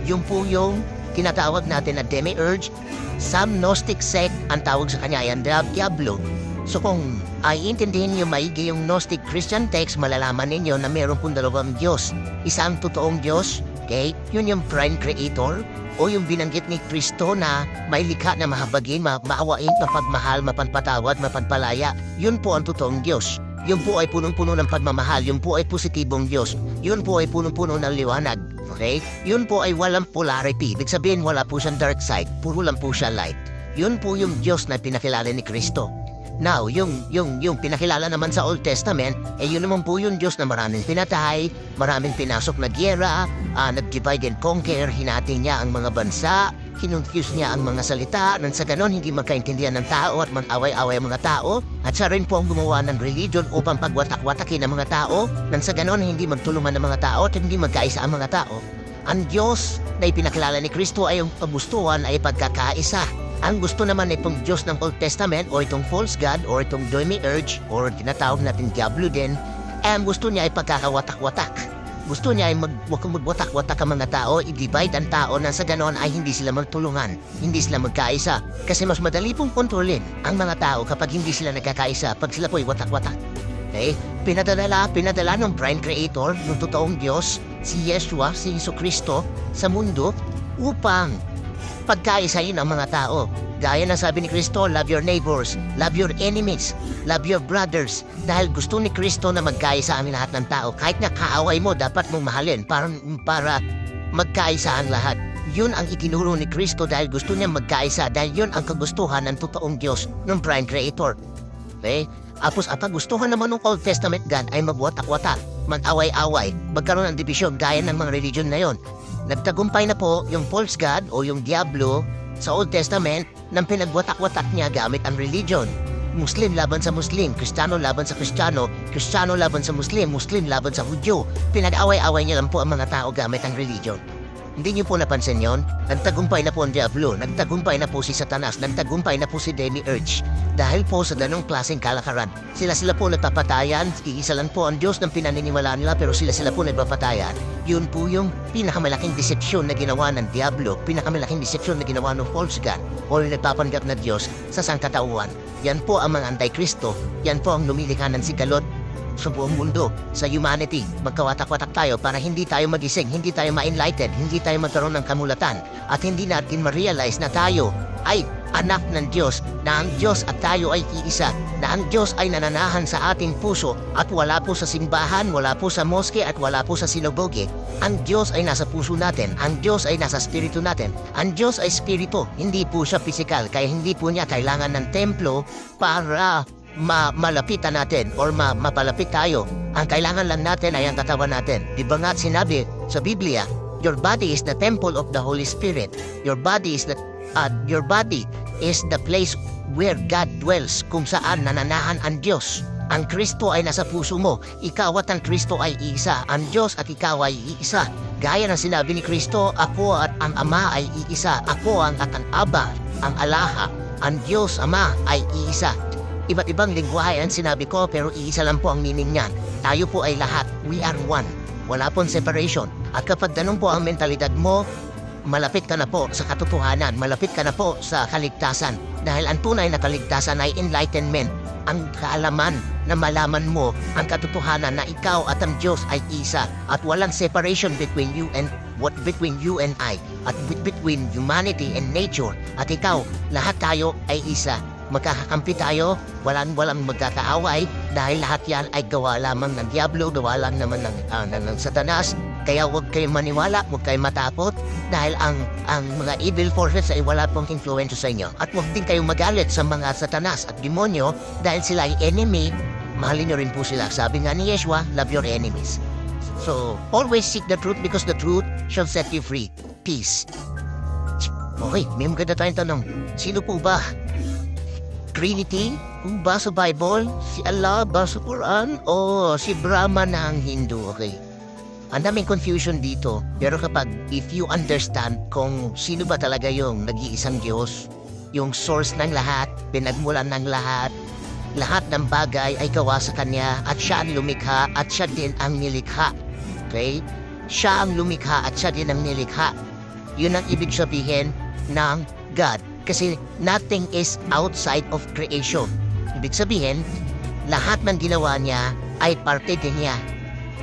Yung po yung tinatawag natin na demiurge. Some Gnostic sect ang tawag sa kanya yan, Diablo. So kung ay intindihin niyo maigi yung Gnostic Christian text, malalaman ninyo na meron pong dalawang Diyos. Isa ang totoong Diyos, okay? Yun yung prime creator o yung binanggit ni Kristo na may likha na mahabagin, maawain, mapagmahal, mapagpatawad, mapagpalaya. Yun po ang totoong Diyos. Yun po ay punong-puno ng pagmamahal. Yun po ay positibong Diyos. Yun po ay punong-puno ng liwanag. Okay? Yun po ay walang polarity. Ibig sabihin wala po siyang dark side. Puro lang po siya light. Yun po yung Diyos na pinakilala ni Kristo. Now, yung pinakilala naman sa Old Testament, yun naman po yung Diyos na maraming pinatay, maraming pinasok na gyera, nag-divide and conquer, hinati niya ang mga bansa, kinonfuse niya ang mga salita, nang sa ganon hindi magkaintindihan ng tao at mag-away-away ang mga tao, at siya rin po ang gumawa ng religion upang pagwatak-watakin ang mga tao, nang sa ganon hindi magtulungan ng mga tao at hindi magkaisa ang mga tao. Ang Diyos na ipinakilala ni Kristo ay ang kagustuhan ay pagkakaisa. Ang gusto naman itong Diyos ng Old Testament o itong false God o itong demiurge or tinatawag natin Diablo din, ang gusto niya ay pagkakawatak-watak. Gusto niya ay magwatak-watak ang mga tao, i-divide ang tao na sa ganon ay hindi sila magtulungan, hindi sila magkaisa. Kasi mas madali pong kontrolin ang mga tao kapag hindi sila nagkakaisa, pag sila po'y watak-watak. Okay? Pinadala ng Prime Creator, ng totoong Diyos, si Yeshua, si Jesucristo, sa mundo upang pagkaisahin ang mga tao. Gaya na sabi ni Kristo, love your neighbors, love your enemies, love your brothers. Dahil gusto ni Kristo na magkaisa ang lahat ng tao. Kahit na kaaway mo, dapat mong mahalin para magkaisa ang lahat. Yun ang itinuro ni Kristo dahil gusto niya magkaisa. Dahil yun ang kagustuhan ng totoong Diyos, ng Prime Creator. Okay? Apos ang gustuhan naman ng Old Testament God ay magwatak-watak, mag-away-away, magkaroon ng division gaya ng mga religion na yon. Nagtagumpay na po yung false God o yung Diablo sa Old Testament nang pinagwatak-watak niya gamit ang religion. Muslim laban sa Muslim, Kristiyano laban sa Kristiyano, Kristiyano laban sa Muslim, Muslim laban sa Hudyo. Pinag-away-away niya lang po ang mga tao gamit ang religion. Hindi niyo po napansin yon? Nagtagumpay na po ang Diablo, nagtagumpay na po si Satanas, nagtagumpay na po si Demiurge. Dahil po sa ganong klaseng kalakaran, sila po nagpapatayan, iisa lang po ang Diyos ng pinaniniwalaan nila pero sila po nagpapatayan. Yun po yung pinakamalaking decepsyon na ginawa ng Diablo, pinakamalaking decepsyon na ginawa ng false God o yung nagpapanggap na Diyos sa sangkatauhan. Yan po ang mga anti-Kristo, yan po ang lumilikha ng sigalot sa buong mundo, sa humanity. Magkawatak-watak tayo para hindi tayo magising, hindi tayo ma-enlighten, hindi tayo magkaroon ng kamulatan, at hindi natin ma-realize na tayo ay anak ng Diyos, na ang Diyos at tayo ay iisa, na ang Diyos ay nananahan sa ating puso at wala po sa simbahan, wala po sa moske at wala po sa sinagoge. Ang Diyos ay nasa puso natin, ang Diyos ay nasa spirito natin. Ang Diyos ay spirito, hindi po siya physical, kaya hindi po niya kailangan ng templo para malapitan natin or mapalapit tayo. Ang kailangan lang natin ay ang katawan natin. Di ba nga sinabi sa Biblia, your body is the temple of the Holy Spirit. Your body is the place where God dwells, kung saan nananahan ang Diyos. Ang Kristo ay nasa puso mo. Ikaw at ang Kristo ay iisa. Ang Diyos at ikaw ay iisa. Gaya ng sinabi ni Kristo, ako at ang Ama ay iisa. Ako at ang Aba, ang Alaha. Ang Diyos Ama ay iisa. Iba't ibang lingwahe ang sinabi ko pero iisa lang po ang meaning niyan. Tayo po ay lahat. We are one. Wala pong separation. At kapag ganun po ang mentalidad mo, malapit ka na po sa katotohanan. Malapit ka na po sa kaligtasan. Dahil ang tunay na kaligtasan ay enlightenment. Ang kaalaman na malaman mo ang katotohanan na ikaw at ang Diyos ay isa. At walang separation between you and I. At between humanity and nature. At ikaw, lahat tayo ay isa. Magkakakampi tayo, walang magkakaaway dahil lahat yan ay gawa lamang ng Diablo, gawa lang naman ng Satanas. Kaya huwag kayong maniwala, huwag kayong matakot dahil ang mga evil forces ay wala pong influensya sa inyo. At huwag din kayong magalit sa mga Satanas at demonyo dahil sila ay enemy, mahalin nyo rin po sila. Sabi nga ni Yeshua, love your enemies. So, always seek the truth because the truth shall set you free. Peace. Okay, may maganda tayong tanong. Sino po ba? Trinity? Kung ba sa Bible? Si Allah ba sa Quran? O si Brahma na ang Hindu? Okay. Ang daming confusion dito. Pero if you understand kung sino ba talaga yung nag-iisang Diyos, yung source ng lahat, pinagmulan ng lahat ng bagay ay gawa sa Kanya at siya ang lumikha at siya din ang nilikha. Okay? Siya ang lumikha at siya din ang nilikha. Yun ang ibig sabihin ng God. Kasi nothing is outside of creation. Ibig sabihin, lahat ng ginawa niya ay parte din niya.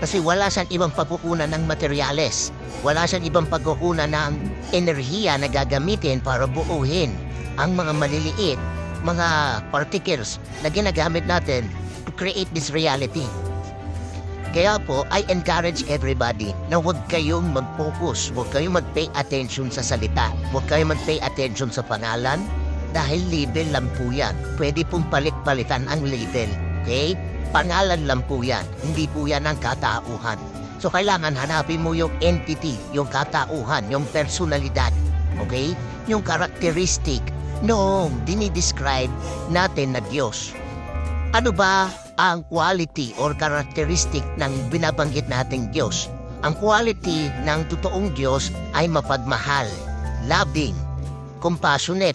Kasi wala siyang ibang pagkukunan ng materyales. Wala siyang ibang pagkukunan ng enerhiya na gagamitin para buuhin ang mga maliliit, mga particles na ginagamit natin to create this reality. Kaya po, I encourage everybody na huwag kayong mag-focus, huwag kayong mag-pay attention sa salita, huwag kayong mag-pay attention sa pangalan, dahil label lang po yan. Pwede pong palit-palitan ang label, okay? Pangalan lang po yan, hindi po yan ang katauhan. So kailangan hanapin mo yung entity, yung katauhan, yung personalidad, okay? Yung characteristic noong dinidescribe natin na Diyos. Ano ba ang quality or characteristic ng binabanggit nating Diyos? Ang quality ng totoong Diyos ay mapagmahal, loving, compassionate,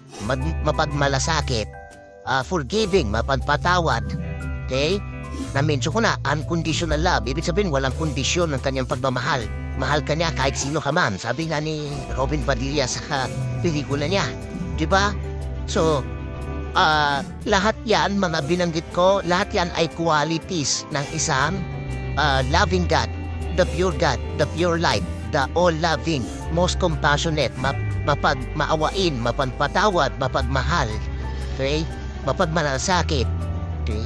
mapagmalasakit, forgiving, mapagpatawad. Okay? Na-mention ko na, unconditional love. Ibig sabihin, walang kondisyon ng kanyang pagmamahal. Mahal ka niya kahit sino ka man. Sabi nga ni Robin Padilla sa pelikula niya. Diba? So, lahat yan, mga binanggit ko, lahat yan ay qualities ng isang loving God, the pure light, the all-loving, most compassionate, maawain, mapagpatawad, mapagmahal, okay? Mapagmalasakit, okay?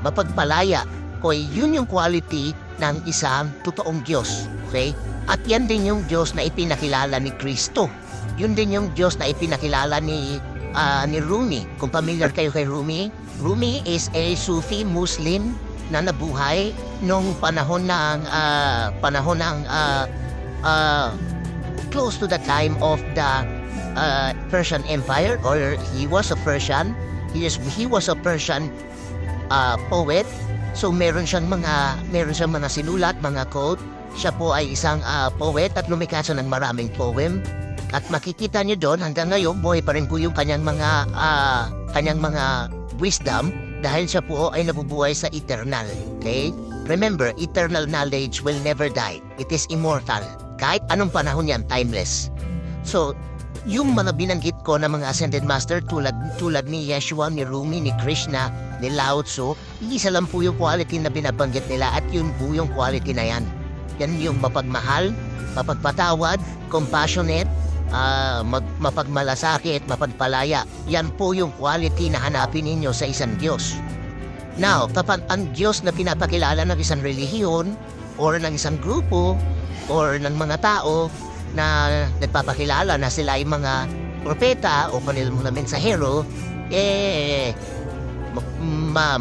Mapagpalaya. Okay? Yun yung quality ng isang totoong Diyos, okay? At yan din yung Diyos na ipinakilala ni Kristo. Yun din yung Diyos na ipinakilala ni Rumi. Kung familiar kayo kay Rumi, Rumi is a Sufi Muslim na nabuhay nung panahon ng close to the time of the Persian Empire, or he was a Persian. He was a Persian poet. So meron siyang mga sinulat, mga quote. Siya po ay isang poet at lumikha siya ng maraming poem. At makikita niyo doon hanggang ngayon buhay pa rin po yung kanyang mga wisdom dahil siya po ay nabubuhay sa eternal. Okay? Remember, eternal knowledge will never die. It is immortal. Kahit anong panahon yan, timeless. So, yung mga binanggit ko na mga ascended master tulad ni Yeshua, ni Rumi, ni Krishna, ni Lao Tzu, isa lang po yung quality na binabanggit nila at yun po yung quality na yan. Yan yung mapagmahal, mapagpatawad, compassionate, mapagmalasakit, mapagpalaya. Yan po yung quality na hanapin ninyo sa isang Diyos. Now, kapag ang Diyos na pinapakilala ng isang relihiyon or ng isang grupo or ng mga tao na nagpapakilala na sila ay mga propeta o kanil mga mensahero,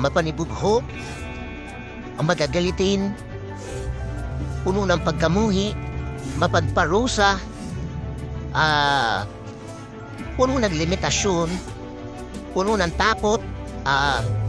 mapanibugho, ang magagalitin, puno ng pagkamuhi, mapagparusa, puno ng limitasyon, puno ng takot.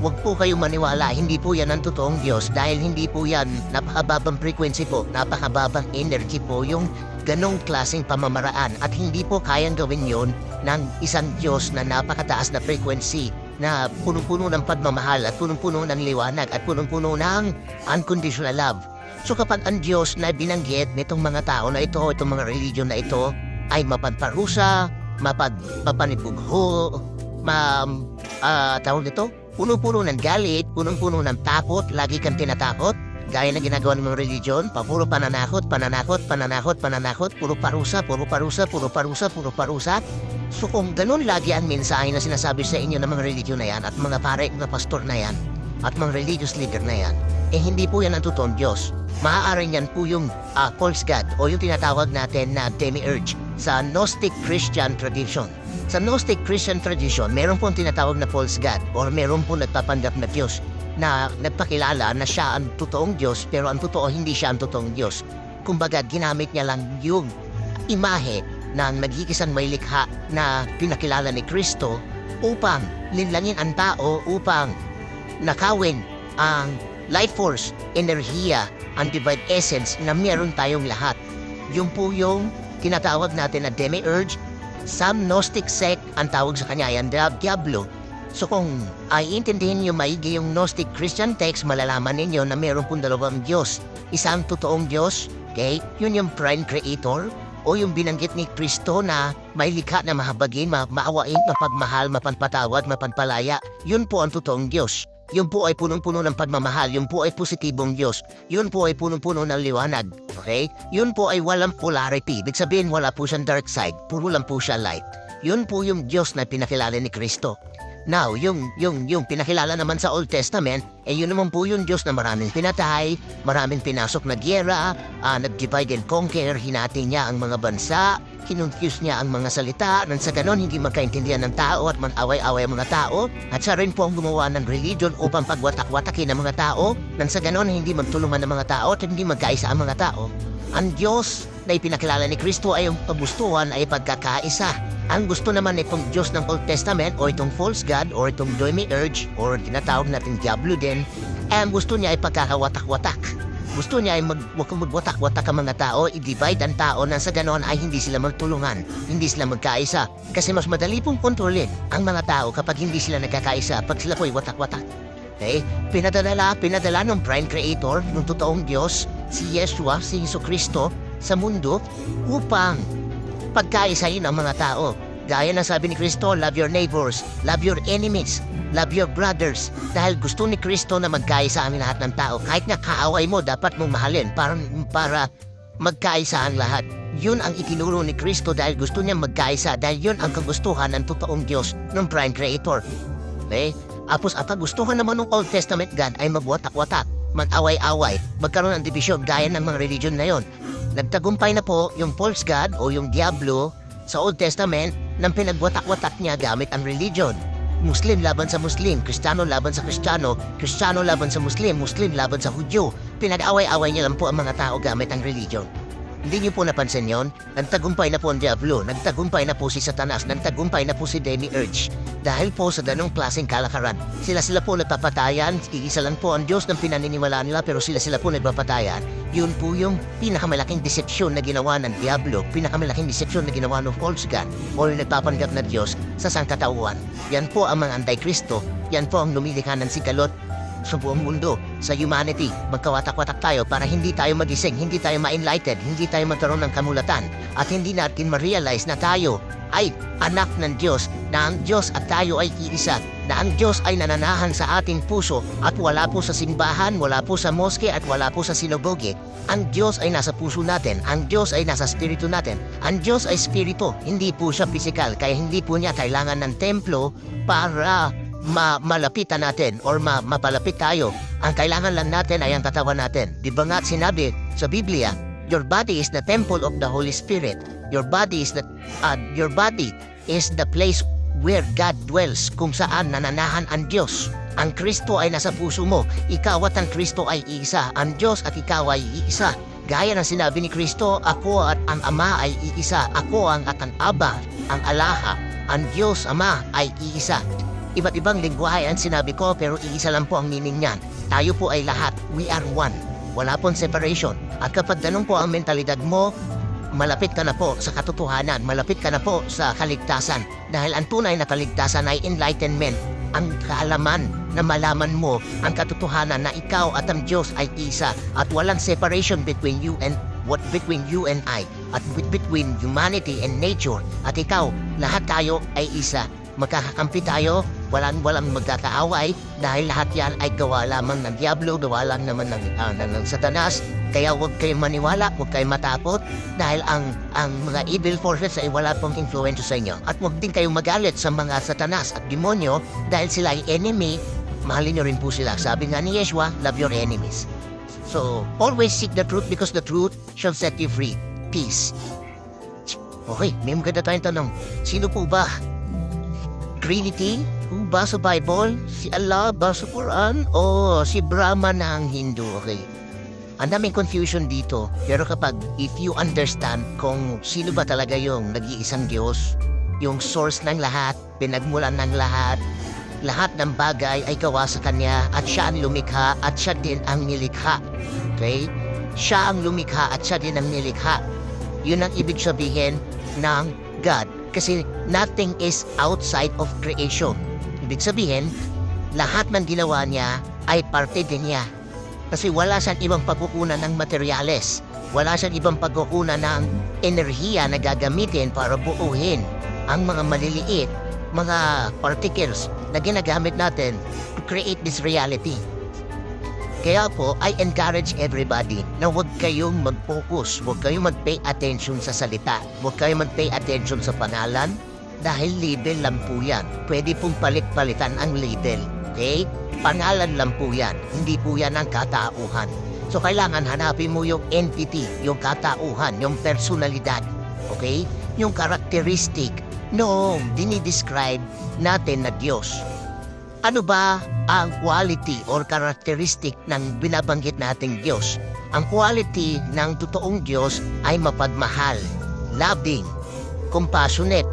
Huwag po kayong maniwala, hindi po yan ang totoong Diyos dahil hindi po yan napakababang frequency po, napakababang energy po yung ganong klaseng pamamaraan at hindi po kayang gawin yon ng isang Diyos na napakataas na frequency na punong-puno ng pagmamahal at punong-puno ng liwanag at punong-puno ng unconditional love. So kapag ang Diyos na binanggit nitong mga tao na ito, itong mga religion na ito, ay mapagparusa, mapanibugho, tawag nito, puno-puno ng galit, punong-puno ng takot, lagi kang tinatakot, gaya na ginagawa ng mga religion, puro pananakot, puro parusa. So kung ganun lagi ang mensahe na sinasabi sa inyo ng mga religion na yan, at mga pare, mga pastor na yan, at mga religious leader na yan, hindi po yan ang totoong Diyos. Maaaring yan po yung false God o yung tinatawag natin na demiurge sa Gnostic Christian tradition. Sa Gnostic Christian tradition, meron pong tinatawag na false God or meron pong nagpapanggap na Diyos na nagpakilala na siya ang totoong Diyos pero ang totoo hindi siya ang totoong Diyos. Kumbaga, ginamit niya lang yung imahe ng nagkikisang may likha na pinakilala ni Kristo upang linlangin ang tao, upang nakawin ang life force, enerhiya, ang divine essence na meron tayong lahat. Yung po yung tinatawag natin na demiurge. Some Gnostic sect ang tawag sa kanya yan, Diablo. So kung iintindihin nyo maigi yung Gnostic Christian text, malalaman ninyo na meron pong dalawang Diyos. Isang totoong Diyos, okay? Yun yung prime creator o yung binanggit ni Kristo na may likha na mahabagin, maawain, mapagmahal, mapanpatawad, mapanpalaya. Yun po ang totoong Diyos. Yun po ay punong-puno ng pagmamahal. Yun po ay positibong Diyos. Yun po ay punong-puno ng liwanag. Okay? Yun po ay walang polarity. Ibig sabihin, wala po siyang dark side. Puro lang po siya light. Yun po yung Diyos na pinakilala ni Kristo. Now, yung pinakilala naman sa Old Testament, yun naman po yung Diyos na maraming pinatay, maraming pinasok na gyera, nag-divide and conquer, hinati niya ang mga bansa, kinonfuse niya ang mga salita, nang sa ganon hindi magkaintindihan ng tao at man-away-away ang mga tao, at siya rin po ang gumawa ng religion upang pagwatak-watakin ang mga tao, nang sa ganon hindi magtulungan ng mga tao at hindi magkaisa ang mga tao. Ang Diyos na ipinakilala ni Kristo ay yung kagustuhan ay pagkakaisa. Ang gusto naman itong Diyos ng Old Testament o itong false god o itong demiurge or tinatawag natin Diablo din, ang gusto niya ay pagkakawatak-watak. Gusto niya ay magwatak-watak ang mga tao, i-divide ang tao nang sa ganon ay hindi sila magtulungan, hindi sila magkaisa. Kasi mas madali pong kontrolin ang mga tao kapag hindi sila nagkakaisa, pag sila po'y watak-watak. Okay? Pinadala ng prime creator, ng totoong Diyos, si Yeshua, si Jesucristo, sa mundo upang pagkaisahin ang mga tao. Gaya na sabi ni Kristo, love your neighbors, love your enemies, love your brothers. Dahil gusto ni Kristo na magkaisa ang lahat ng tao. Kahit nga kaaway mo, dapat mong mahalin para magkaisa ang lahat. Yun ang itinuro ni Kristo dahil gusto niya magkaisa. Dahil yun ang kagustuhan ng totoong Diyos ng prime creator. Okay? Tapos ang kagustuhan naman ng Old Testament God ay magwatak-watak, mag-away-away, magkaroon ng division gaya ng mga religion na yon. Nagtagumpay na po yung false god o yung Diablo sa Old Testament nang pinagwatak-watak niya gamit ang religion. Muslim laban sa Muslim, Kristiyano laban sa Kristiyano, Kristiyano laban sa Muslim, Muslim laban sa Hudyo. Pinag-away-away niya lang po ang mga tao gamit ang religion. Hindi niyo po napansin yon? Nagtagumpay na po ang Diablo, nagtagumpay na po si Satanas, nagtagumpay na po si Demiurge. Dahil po sa ganong klaseng kalakaran. Sila po nagpapatayan, iisa lang po ang Diyos ng pinaniniwalaan nila pero sila po nagpapatayan. Yun po yung pinakamalaking decepsyon na ginawa ng Diablo, pinakamalaking decepsyon na ginawa ng false god o yung nagpapanggap na Diyos sa sangkatauhan. Yan po ang mga anti-Kristo, yan po ang lumilikha ng sigalot sa buong mundo, sa humanity. Magkawatak-watak tayo para hindi tayo magising, hindi tayo ma-enlighted, hindi tayo magkaroon ng kamulatan at hindi natin ma-realize na tayo ay anak ng Diyos, na ang Diyos at tayo ay iisa, na ang Diyos ay nananahan sa ating puso at wala po sa simbahan, wala po sa moske at wala po sa sinagoge. Ang Diyos ay nasa puso natin, ang Diyos ay nasa spirito natin. Ang Diyos ay spirito, hindi po siya physical, kaya hindi po niya kailangan ng templo para malapitan natin or mapalapit tayo. Ang kailangan lang natin ay ang katawan natin. Di ba nga sinabi sa Biblia, your body is the temple of the Holy Spirit. Your body is the place where God dwells, kung saan nananahan ang Diyos. Ang Kristo ay nasa puso mo. Ikaw at ang Kristo ay iisa. Ang Diyos at ikaw ay iisa. Gaya ng sinabi ni Kristo, ako at ang Ama ay iisa. Ako at ang Aba, ang Alaha. Ang Diyos Ama ay iisa. Iba't ibang lingwahe ang sinabi ko pero iisa lang po ang meaning niyan. Tayo po ay lahat. We are one. Wala pong separation. At kapag ganun po ang mentalidad mo, malapit ka na po sa katotohanan, malapit ka na po sa kaligtasan. Dahil ang tunay na kaligtasan ay enlightenment. Ang kaalaman na malaman mo ang katotohanan na ikaw at ang Diyos ay isa at walang separation between you and I at between humanity and nature. At ikaw, lahat tayo ay isa. Magkakakampi tayo, walang magkakaaway dahil lahat yan ay gawa lamang ng Diablo, gawa lang naman ng Satanas. Kaya huwag kayong maniwala, huwag kayong matakot dahil ang mga evil forces ay wala pong influensya sa inyo. At huwag din kayong magalit sa mga Satanas at demonyo dahil sila ay enemy, mahalin nyo rin po sila. Sabi nga ni Yeshua, love your enemies. So, always seek the truth because the truth shall set you free. Peace. Okay, may maganda tayong tanong. Sino po ba? Trinity? Kung ba sa Bible? Si Allah ba sa Quran? O si Brahma na ang Hindu? Okay. Ang daming confusion dito. Pero kapag if you understand kung sino ba talaga yung nag-iisang Diyos, yung source ng lahat, pinagmulan ng lahat ng bagay ay gawa sa Kanya at siya ang lumikha at siya din ang nilikha. Okay? Siya ang lumikha at siya din ang nilikha. Yun ang ibig sabihin ng God. Kasi nothing is outside of creation. Ibig sabihin, lahat ng ginawa niya ay parte din niya. Kasi wala siyang ibang pagkukunan ng materyales. Wala siyang ibang pagkukunan ng enerhiya na gagamitin para buuhin ang mga maliliit, mga particles na ginagamit natin to create this reality. Kaya po, I encourage everybody na huwag kayong mag-focus, huwag kayong mag-pay attention sa salita, huwag kayong mag-pay attention sa pangalan, dahil label lang po yan. Pwede pong palit-palitan ang label. Okay? Pangalan lang po yan. Hindi po yan ang katauhan. So kailangan hanapin mo yung entity, yung katauhan, yung personalidad. Okay? Yung characteristic noong dinidescribe natin na Diyos. Ano ba ang quality or characteristic ng binabanggit nating Diyos? Ang quality ng totoong Diyos ay mapagmahal, loving, compassionate,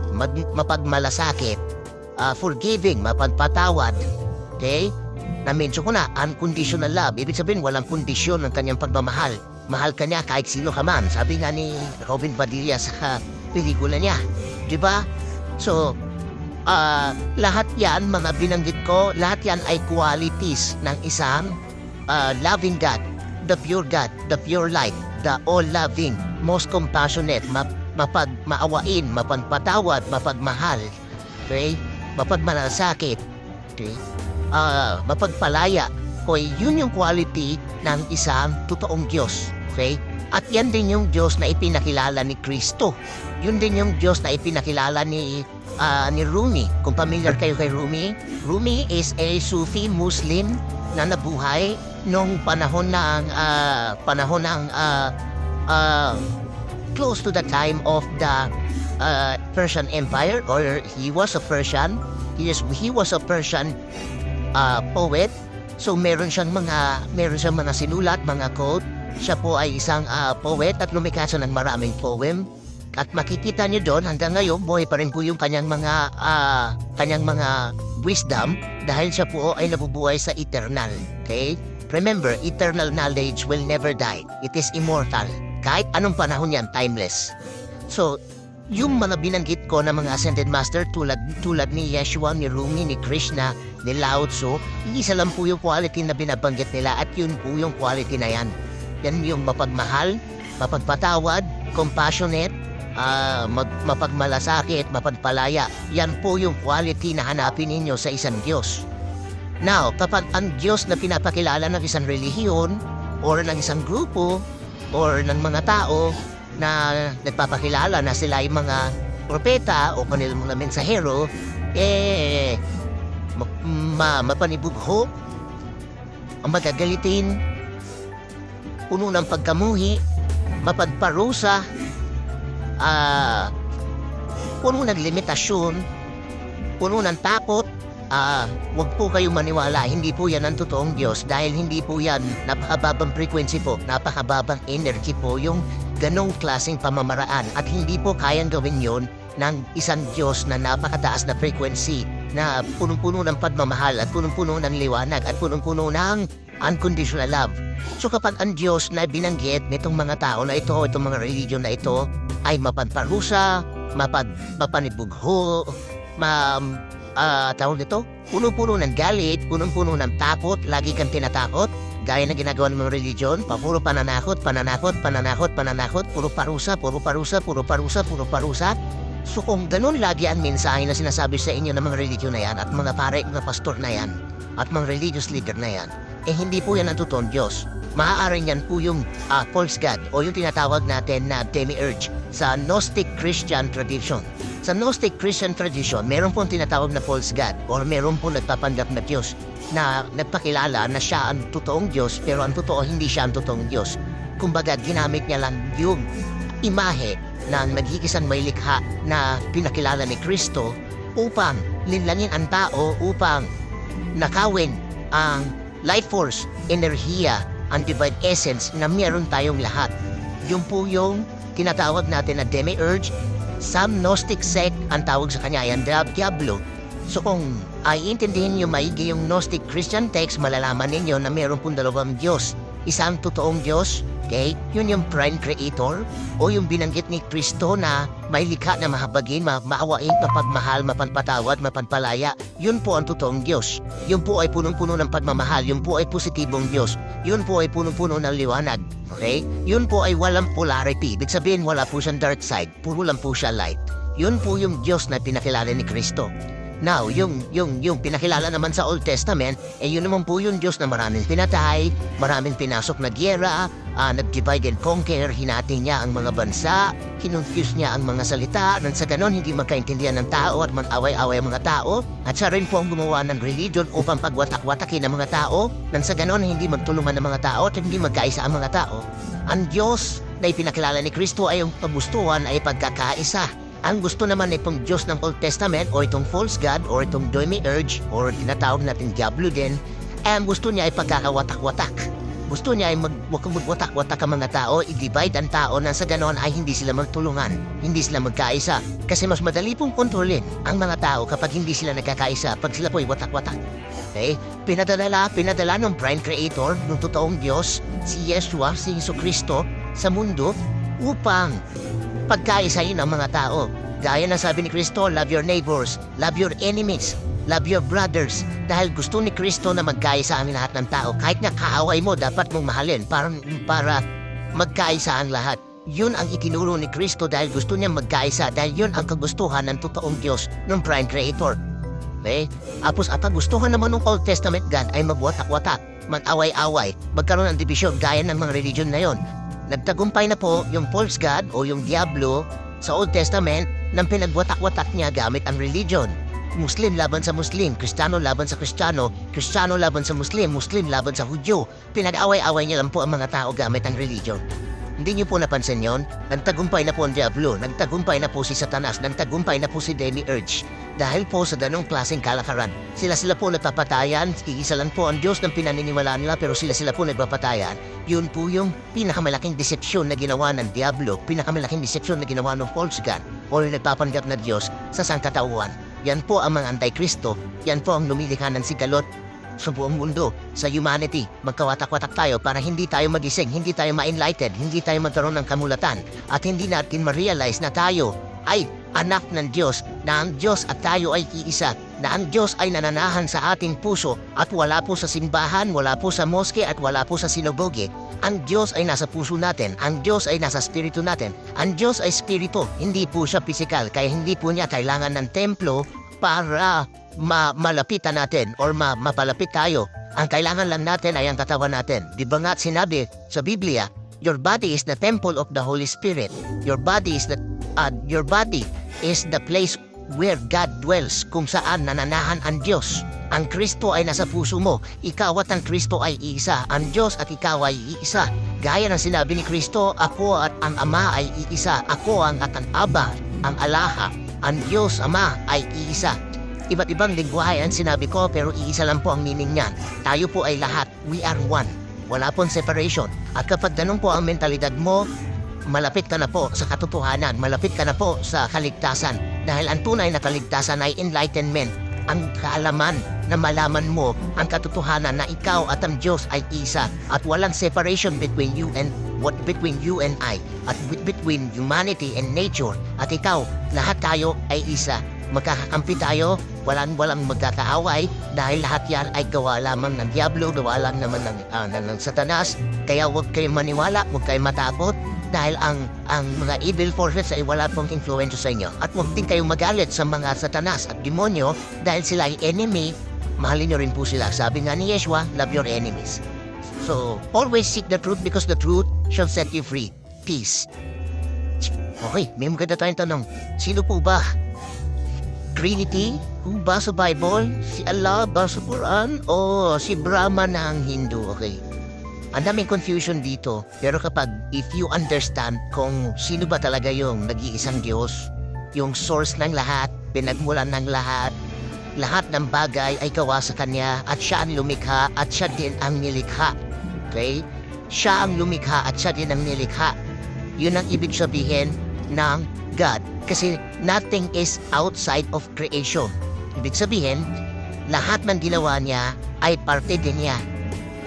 mapagmalasakit, forgiving, mapagpatawad. Okay? Na-mention ko na, unconditional love. Ibig sabihin, walang kondisyon ng kanyang pagmamahal. Mahal ka niya kahit sino ka man. Sabi nga ni Robin Padilla sa pelikula niya. Diba? So, lahat yan, mga binanggit ko, lahat yan ay qualities ng isang loving God, the pure God, the pure light, the all-loving, most compassionate, maawain, mapagpatawad, mapagmahal, okay? Mapagmalasakit, okay? Mapagpalaya, okay? Yun yung quality ng isang totoong Diyos, okay? At yan din yung Diyos na ipinakilala ni Kristo. Yun din yung Diyos na ipinakilala ni Rumi. Kung familiar kayo kay Rumi, Rumi is a Sufi Muslim na nabuhay nung panahon ng close to the time of the Persian Empire, or he was a Persian. He was a Persian poet. So meron siyang mga sinulat, mga quote. Siya po ay isang poet at lumikha siya ng maraming poem. At makikita niyo doon hanggang ngayon, buhay pa rin po yung kanyang mga wisdom dahil siya po ay nabubuhay sa eternal. Okay? Remember, eternal knowledge will never die. It is immortal. Kahit anong panahon yan, timeless. So, yung mga binanggit ko na mga ascended master tulad ni Yeshua, ni Rumi, ni Krishna, ni Lao Tzu, isa lang po yung quality na binabanggit nila at yun po yung quality na yan. Yan yung mapagmahal, mapagpatawad, compassionate, mapagmalasakit, mapagpalaya. Yan po yung quality na hanapin ninyo sa isang Diyos. Now, kapag ang Diyos na pinapakilala ng isang relihiyon or ng isang grupo or ng mga tao na nagpapakilala na sila ay mga propeta o kanilang mga mensahero, mapanibugho, magagalitin, puno ng pagkamuhi, mapagparusa, puno ng limitasyon, puno ng takot. Huwag po kayong maniwala, hindi po yan ang totoong Diyos dahil hindi po yan napakababang frequency po, napakababang energy po yung ganong klaseng pamamaraan at hindi po kayang gawin yon ng isang Diyos na napakataas na frequency na punong-puno ng pagmamahal at punong-puno ng liwanag at punong-puno ng unconditional love. So kapag ang Diyos na binanggit nitong mga tao na ito, itong mga religion na ito ay mapagparusa, mapanibugho, tawag nito, puno-puno ng galit, puno-puno ng takot, lagi kang tinatakot, gaya na ginagawa ng mga religion, puro pananakot, puro parusa. So kung ganun lagi ang mensahe na sinasabi sa inyo ng mga religion na yan at mga pare, mga pastor na yan at mga religious leader na yan, hindi po yan ang totoong Diyos. Maaaring yan po yung false God o yung tinatawag natin na demiurge sa Gnostic Christian tradition. Sa Gnostic Christian tradition, meron pong tinatawag na false God or meron pong nagpapanggap na Diyos na nagpakilala na siya ang totoong Diyos pero ang totoo hindi siya ang totoong Diyos. Kumbaga, ginamit niya lang yung imahe ng nag-iisang may likha na pinakilala ni Kristo upang linlangin ang tao, upang nakawin ang life force, enerhiya, ang divine essence na meron tayong lahat. Yung po yung tinatawag natin na demiurge. Some Gnostic sect ang tawag sa kanya ay Diablo. So kung iintindihin nyo maigi yung Gnostic Christian text, malalaman ninyo na meron pong dalawang Diyos. Isang totoong Diyos, okay? Yun yung prime creator o yung binanggit ni Kristo na may likha na mahabagin, maawain, mapagmahal, mapanpatawad, mapanpalaya. Yun po ang totoong Diyos. Yun po ay punong-puno ng pagmamahal. Yun po ay positibong Diyos. Yun po ay punong-puno ng liwanag. Okay? Yun po ay walang polarity. Ibig sabihin, wala po siyang dark side. Puro lang po siya light. Yun po yung Diyos na pinakilala ni Kristo. Now, yung pinakilala naman sa Old Testament, yun naman po yung Diyos na maraming pinatay, maraming pinasok na gyera, nag-divide and conquer, hinati niya ang mga bansa, kinonfuse niya ang mga salita, nang sa ganon hindi magkaintindihan ng tao at mag-away-away ang mga tao, at siya rin po ang gumawa ng religion upang pagwatak-watakin ang mga tao, nang sa ganon hindi magtulungan ng mga tao at hindi magkaisa ang mga tao. Ang Diyos na ipinakilala ni Kristo ay ang kagustuhan ay pagkakaisa. Ang gusto naman itong Diyos ng Old Testament o itong false god o itong demiurge o tinatawag natin Diablo din, ang gusto niya ay pagkakawatak-watak. Gusto niya ay magwatak-watak ang mga tao, i-divide ang tao nang sa ganon ay hindi sila magtulungan, hindi sila magkaisa. Kasi mas madali pong kontrolin ang mga tao kapag hindi sila nagkakaisa, pag sila po'y watak-watak. Okay? Pinadala ng Prime Creator, ng totoong Diyos, si Yeshua, si Jesucristo, sa mundo upang pagkaisahin ang mga tao. Gaya ng sabi ni Kristo, love your neighbors, love your enemies, love your brothers. Dahil gusto ni Kristo na magkaisa ang lahat ng tao. Kahit nga kaaway mo, dapat mong mahalin para magkaisa ang lahat. Yun ang itinuro ni Kristo dahil gusto niya magkaisa. Dahil yun ang kagustuhan ng totoong Diyos, ng Prime Creator. Okay? Tapos at ang gustuhan naman ng Old Testament God ay magwatak-watak, mag-away-away, magkaroon ng division gaya ng mga religion na yon. Nagtagumpay na po yung false god o yung Diablo sa Old Testament nang pinagwatak-watak niya gamit ang religion. Muslim laban sa Muslim, Kristiyano laban sa Kristiyano, Kristiyano laban sa Muslim, Muslim laban sa Hudyo. Pinag-away-away niya lang po ang mga tao gamit ang religion. Hindi niyo po napansin yon? Nagtagumpay na po ang Diablo, nagtagumpay na po si Satanas, nagtagumpay na po si Demiurge. Dahil po sa ganong klaseng kalakaran. Sila po nagpapatayan, iisa lang po ang Diyos ng pinaniniwalaan nila pero sila po nagpapatayan. Yun po yung pinakamalaking decepsyon na ginawa ng Diablo, pinakamalaking decepsyon na ginawa ng false god o yung nagpapanggap na Diyos sa sangkatauhan. Yan po ang mga anti-Kristo, yan po ang lumilikha ng sigalot sa buong mundo, sa humanity. Magkawatak-watak tayo para hindi tayo magising, hindi tayo ma-enlightened, hindi tayo magkaroon ng kamulatan, at hindi natin ma-realize na tayo ay anak ng Diyos, na ang Diyos at tayo ay iisa, na ang Diyos ay nananahan sa ating puso at wala po sa simbahan, wala po sa moske at wala po sa sinagoge. Ang Diyos ay nasa puso natin, ang Diyos ay nasa spirito natin. Ang Diyos ay spirito, hindi po siya physical, kaya hindi po niya kailangan ng templo para malapitan natin or mapalapit tayo. Ang kailangan lang natin ay ang katawan natin. Di ba nga sinabi sa Biblia, your body is the temple of the Holy Spirit. Your body is the place where God dwells, kung saan nananahan ang Diyos. Ang Kristo ay nasa puso mo. Ikaw at ang Kristo ay iisa. Ang Diyos at ikaw ay iisa. Gaya ng sinabi ni Kristo, ako at ang Ama ay iisa. Ako ang at ang Aba, ang Alaha. Ang Diyos Ama ay iisa. Iba't ibang lingwahe ang sinabi ko pero iisa lang po ang meaning niyan. Tayo po ay lahat. We are one. Wala pong separation. At kapag ganun po ang mentalidad mo, malapit ka na po sa katotohanan, malapit ka na po sa kaligtasan. Dahil ang tunay na kaligtasan ay enlightenment. Ang kaalaman na malaman mo ang katotohanan na ikaw at ang Diyos ay isa at walang separation between you and I at between humanity and nature. At ikaw, lahat tayo ay isa. Magkakakampi tayo, walang magkakaaway dahil lahat yan ay gawa lamang ng Diablo, gawa lang naman ng Satanas. Kaya huwag kayong maniwala, huwag kayong matakot dahil ang mga evil forces ay wala pong influensya sa inyo. At huwag din kayong magalit sa mga Satanas at demonyo dahil sila ay enemy, mahalin nyo rin po sila. Sabi nga ni Yeshua, love your enemies. So, always seek the truth because the truth shall set you free. Peace. Okay, may maganda tayong tanong. Sino po ba? Trinity? Who ba sa Bible? Si Allah ba sa Quran? O si Brahma ng Hindu? Okay. Ang daming confusion dito. Pero if you understand kung sino ba talaga yung nag-iisang Diyos, yung source ng lahat, pinagmulan ng lahat ng bagay ay gawa sa Kanya at siya ang lumikha at siya din ang nilikha. Okay? Siya ang lumikha at siya din ang nilikha. Yun ang ibig sabihin ng God. Kasi nothing is outside of creation. Ibig sabihin, lahat ng ginawa niya ay parte din niya.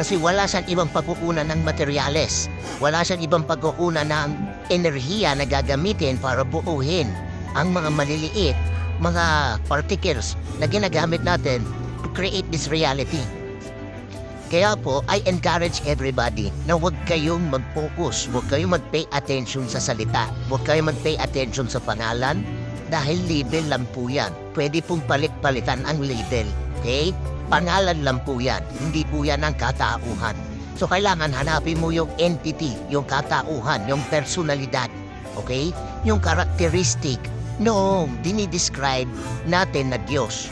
Kasi wala siyang ibang pagkukunan ng materyales. Wala siyang ibang pagkukunan ng enerhiya na gagamitin para buuhin ang mga maliliit, mga particles na ginagamit natin to create this reality. Kaya po, I encourage everybody na huwag kayong mag-focus, huwag kayong mag-pay attention sa salita, huwag kayong mag-pay attention sa pangalan, dahil label lang po yan. Pwede pong palit-palitan ang label, okay? Pangalan lang po yan, hindi po yan ang katauhan. So kailangan hanapin mo yung entity, yung katauhan, yung personalidad. Okay? Yung characteristic noong dinidescribe natin na Diyos.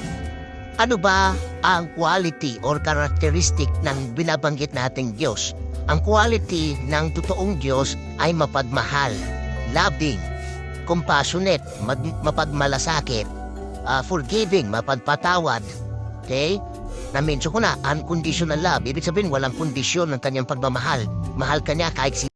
Ano ba ang quality or characteristic ng binabanggit nating Diyos? Ang quality ng totoong Diyos ay mapagmahal, loving, compassionate, mapagmalasakit, forgiving, mapagpatawad. Okay? Na-mention ko na, unconditional love. Ibig sabihin, walang kondisyon ng kanyang pagmamahal. Mahal ka niya kahit